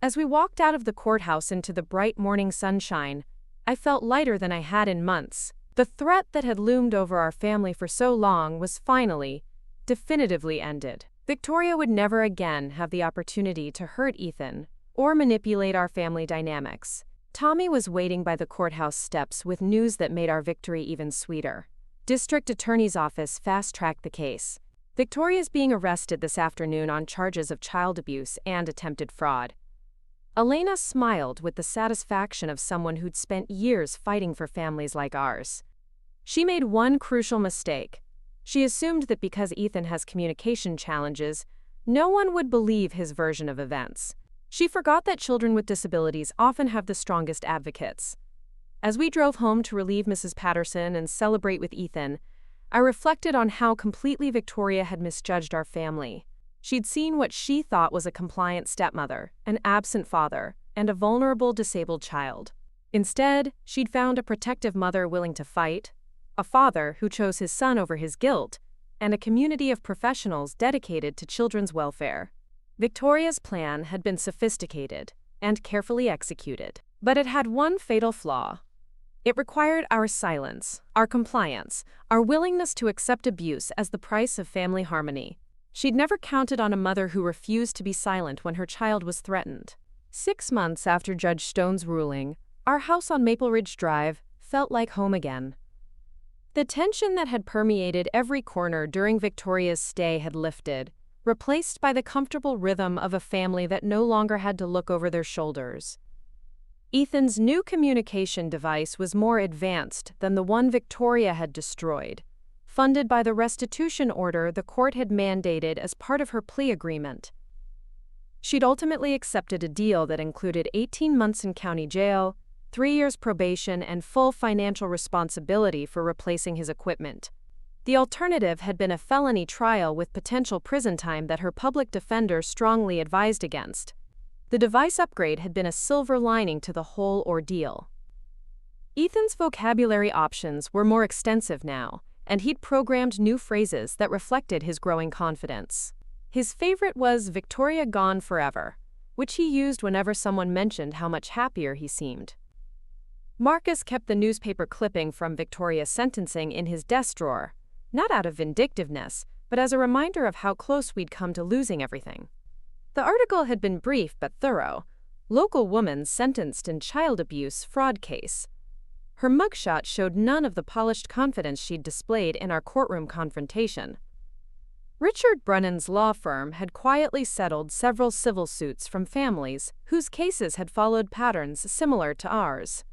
As we walked out of the courthouse into the bright morning sunshine, I felt lighter than I had in months. The threat that had loomed over our family for so long was finally, definitively ended. Victoria would never again have the opportunity to hurt Ethan or manipulate our family dynamics. Tommy was waiting by the courthouse steps with news that made our victory even sweeter. District Attorney's Office fast-tracked the case. Victoria's being arrested this afternoon on charges of child abuse and attempted fraud. Elena smiled with the satisfaction of someone who'd spent years fighting for families like ours. She made one crucial mistake. She assumed that because Ethan has communication challenges, no one would believe his version of events. She forgot that children with disabilities often have the strongest advocates. As we drove home to relieve Mrs. Patterson and celebrate with Ethan, I reflected on how completely Victoria had misjudged our family. She'd seen what she thought was a compliant stepmother, an absent father, and a vulnerable disabled child. Instead, she'd found a protective mother willing to fight, a father who chose his son over his guilt, and a community of professionals dedicated to children's welfare. Victoria's plan had been sophisticated and carefully executed, but it had one fatal flaw. It required our silence, our compliance, our willingness to accept abuse as the price of family harmony. She'd never counted on a mother who refused to be silent when her child was threatened. 6 months after Judge Stone's ruling, our house on Maple Ridge Drive felt like home again. The tension that had permeated every corner during Victoria's stay had lifted, replaced by the comfortable rhythm of a family that no longer had to look over their shoulders. Ethan's new communication device was more advanced than the one Victoria had destroyed, funded by the restitution order the court had mandated as part of her plea agreement. She'd ultimately accepted a deal that included 18 months in county jail, 3 years probation, and full financial responsibility for replacing his equipment. The alternative had been a felony trial with potential prison time that her public defender strongly advised against. The device upgrade had been a silver lining to the whole ordeal. Ethan's vocabulary options were more extensive now, and he'd programmed new phrases that reflected his growing confidence. His favorite was "Victoria gone forever," which he used whenever someone mentioned how much happier he seemed. Marcus kept the newspaper clipping from Victoria's sentencing in his desk drawer, not out of vindictiveness, but as a reminder of how close we'd come to losing everything. The article had been brief but thorough. Local woman sentenced in child abuse fraud case. Her mugshot showed none of the polished confidence she'd displayed in our courtroom confrontation. Richard Brennan's law firm had quietly settled several civil suits from families whose cases had followed patterns similar to ours.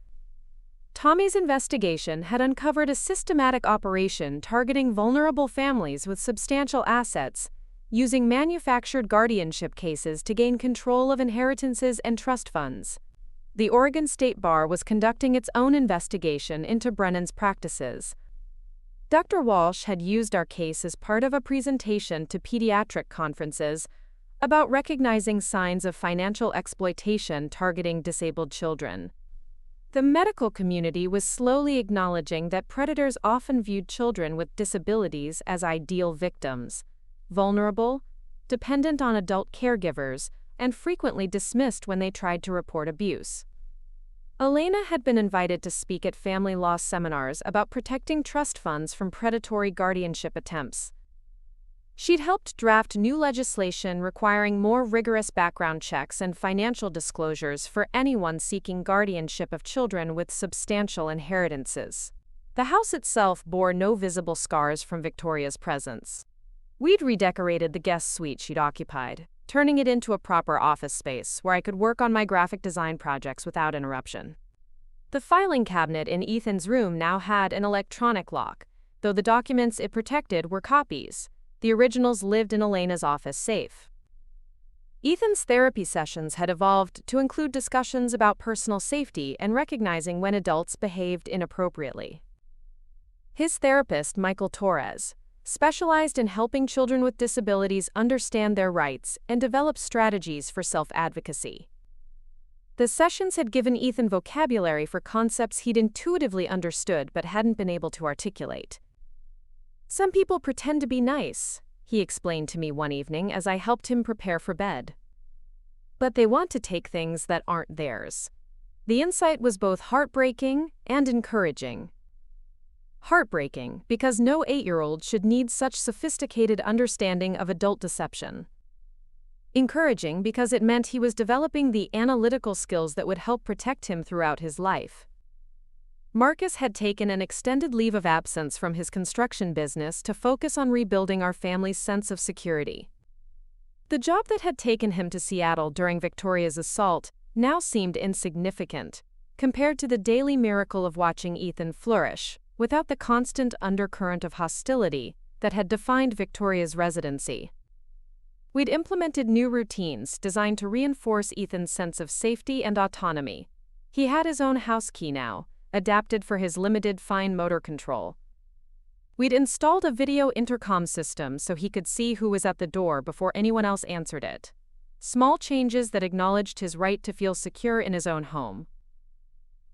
Tommy's investigation had uncovered a systematic operation targeting vulnerable families with substantial assets, using manufactured guardianship cases to gain control of inheritances and trust funds. The Oregon State Bar was conducting its own investigation into Brennan's practices. Dr. Walsh had used our case as part of a presentation to pediatric conferences about recognizing signs of financial exploitation targeting disabled children. The medical community was slowly acknowledging that predators often viewed children with disabilities as ideal victims, vulnerable, dependent on adult caregivers, and frequently dismissed when they tried to report abuse. Elena had been invited to speak at family law seminars about protecting trust funds from predatory guardianship attempts. She'd helped draft new legislation requiring more rigorous background checks and financial disclosures for anyone seeking guardianship of children with substantial inheritances. The house itself bore no visible scars from Victoria's presence. We'd redecorated the guest suite she'd occupied, turning it into a proper office space where I could work on my graphic design projects without interruption. The filing cabinet in Ethan's room now had an electronic lock, though the documents it protected were copies. The originals lived in Elena's office safe. Ethan's therapy sessions had evolved to include discussions about personal safety and recognizing when adults behaved inappropriately. His therapist, Michael Torres, specialized in helping children with disabilities understand their rights and develop strategies for self-advocacy. The sessions had given Ethan vocabulary for concepts he'd intuitively understood but hadn't been able to articulate. "Some people pretend to be nice," he explained to me one evening as I helped him prepare for bed. "But they want to take things that aren't theirs." The insight was both heartbreaking and encouraging. Heartbreaking because no 8-year-old should need such sophisticated understanding of adult deception. Encouraging because it meant he was developing the analytical skills that would help protect him throughout his life. Marcus had taken an extended leave of absence from his construction business to focus on rebuilding our family's sense of security. The job that had taken him to Seattle during Victoria's assault now seemed insignificant, compared to the daily miracle of watching Ethan flourish, without the constant undercurrent of hostility that had defined Victoria's residency. We'd implemented new routines designed to reinforce Ethan's sense of safety and autonomy. He had his own house key now, adapted for his limited fine motor control. We'd installed a video intercom system so he could see who was at the door before anyone else answered it. Small changes that acknowledged his right to feel secure in his own home.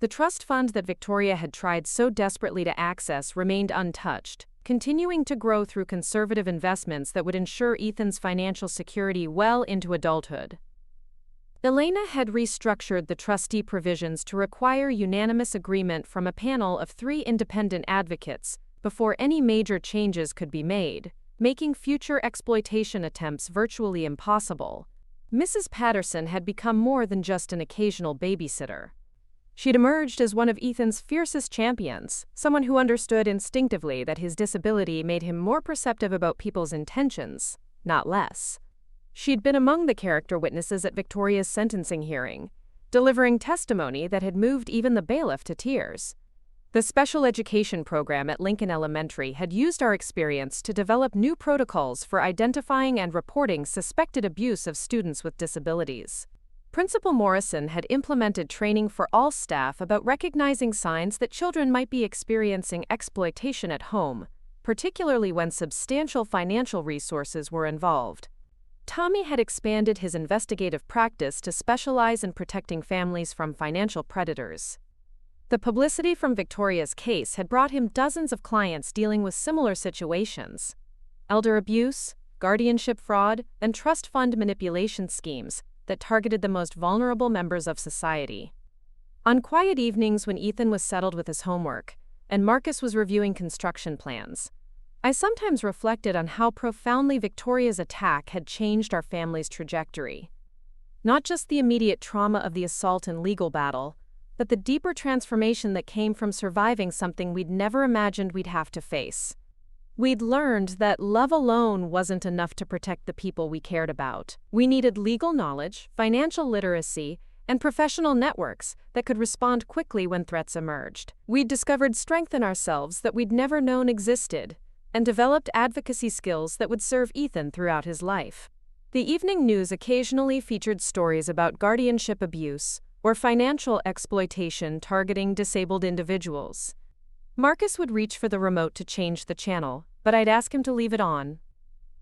The trust fund that Victoria had tried so desperately to access remained untouched, continuing to grow through conservative investments that would ensure Ethan's financial security well into adulthood. Elena had restructured the trustee provisions to require unanimous agreement from a panel of 3 independent advocates before any major changes could be made, making future exploitation attempts virtually impossible. Mrs. Patterson had become more than just an occasional babysitter. She'd emerged as one of Ethan's fiercest champions, someone who understood instinctively that his disability made him more perceptive about people's intentions, not less. She'd been among the character witnesses at Victoria's sentencing hearing, delivering testimony that had moved even the bailiff to tears. The special education program at Lincoln Elementary had used our experience to develop new protocols for identifying and reporting suspected abuse of students with disabilities. Principal Morrison had implemented training for all staff about recognizing signs that children might be experiencing exploitation at home, particularly when substantial financial resources were involved. Tommy had expanded his investigative practice to specialize in protecting families from financial predators. The publicity from Victoria's case had brought him dozens of clients dealing with similar situations: elder abuse, guardianship fraud, and trust fund manipulation schemes that targeted the most vulnerable members of society. On quiet evenings when Ethan was settled with his homework, and Marcus was reviewing construction plans, I sometimes reflected on how profoundly Victoria's attack had changed our family's trajectory. Not just the immediate trauma of the assault and legal battle, but the deeper transformation that came from surviving something we'd never imagined we'd have to face. We'd learned that love alone wasn't enough to protect the people we cared about. We needed legal knowledge, financial literacy, and professional networks that could respond quickly when threats emerged. We'd discovered strength in ourselves that we'd never known existed, and developed advocacy skills that would serve Ethan throughout his life. The evening news occasionally featured stories about guardianship abuse or financial exploitation targeting disabled individuals. Marcus would reach for the remote to change the channel, but I'd ask him to leave it on.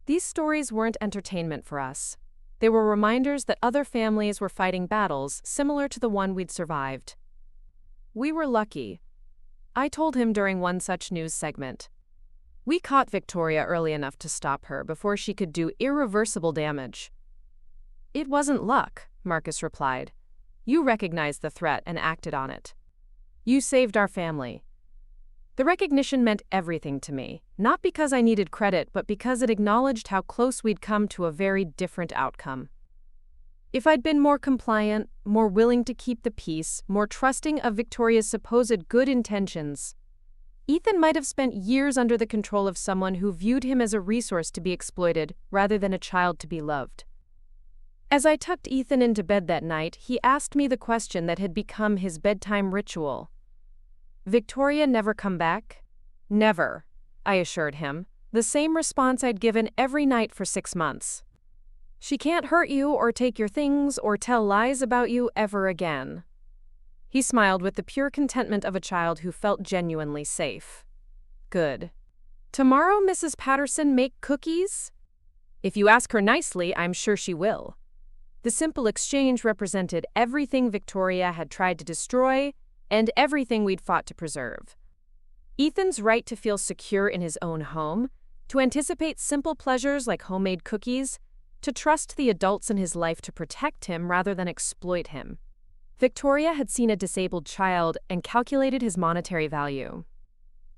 These stories weren't entertainment for us. They were reminders that other families were fighting battles similar to the one we'd survived. We were lucky, I told him during one such news segment. We caught Victoria early enough to stop her before she could do irreversible damage. It wasn't luck, Marcus replied. You recognized the threat and acted on it. You saved our family. The recognition meant everything to me, not because I needed credit, but because it acknowledged how close we'd come to a very different outcome. If I'd been more compliant, more willing to keep the peace, more trusting of Victoria's supposed good intentions, Ethan might have spent years under the control of someone who viewed him as a resource to be exploited rather than a child to be loved. As I tucked Ethan into bed that night, he asked me the question that had become his bedtime ritual. Victoria never come back? Never, I assured him, the same response I'd given every night for 6 months. She can't hurt you or take your things or tell lies about you ever again. He smiled with the pure contentment of a child who felt genuinely safe. Good. Tomorrow, Mrs. Patterson, make cookies? If you ask her nicely, I'm sure she will. The simple exchange represented everything Victoria had tried to destroy and everything we'd fought to preserve. Ethan's right to feel secure in his own home, to anticipate simple pleasures like homemade cookies, to trust the adults in his life to protect him rather than exploit him. Victoria had seen a disabled child and calculated his monetary value.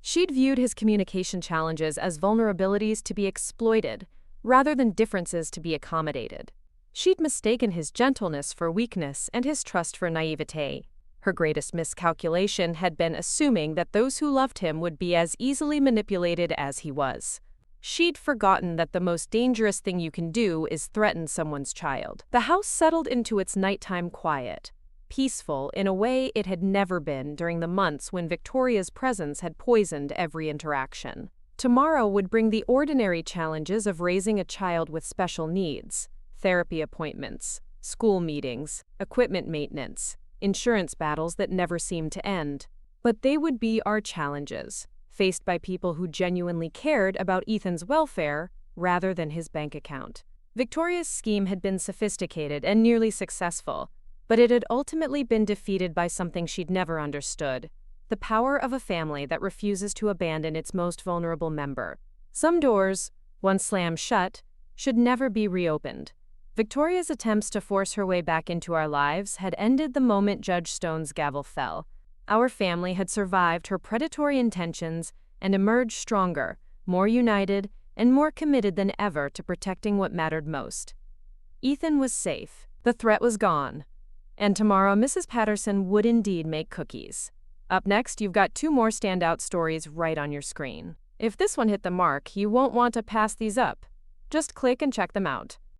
She'd viewed his communication challenges as vulnerabilities to be exploited, rather than differences to be accommodated. She'd mistaken his gentleness for weakness and his trust for naivete. Her greatest miscalculation had been assuming that those who loved him would be as easily manipulated as he was. She'd forgotten that the most dangerous thing you can do is threaten someone's child. The house settled into its nighttime quiet, peaceful in a way it had never been during the months when Victoria's presence had poisoned every interaction. Tomorrow would bring the ordinary challenges of raising a child with special needs, therapy appointments, school meetings, equipment maintenance, insurance battles that never seemed to end. But they would be our challenges, faced by people who genuinely cared about Ethan's welfare rather than his bank account. Victoria's scheme had been sophisticated and nearly successful, but it had ultimately been defeated by something she'd never understood: the power of a family that refuses to abandon its most vulnerable member. Some doors, once slammed shut, should never be reopened. Victoria's attempts to force her way back into our lives had ended the moment Judge Stone's gavel fell. Our family had survived her predatory intentions and emerged stronger, more united, and more committed than ever to protecting what mattered most. Ethan was safe. The threat was gone. And tomorrow, Mrs. Patterson would indeed make cookies. Up next, you've got 2 more standout stories right on your screen. If this one hit the mark, you won't want to pass these up. Just click and check them out.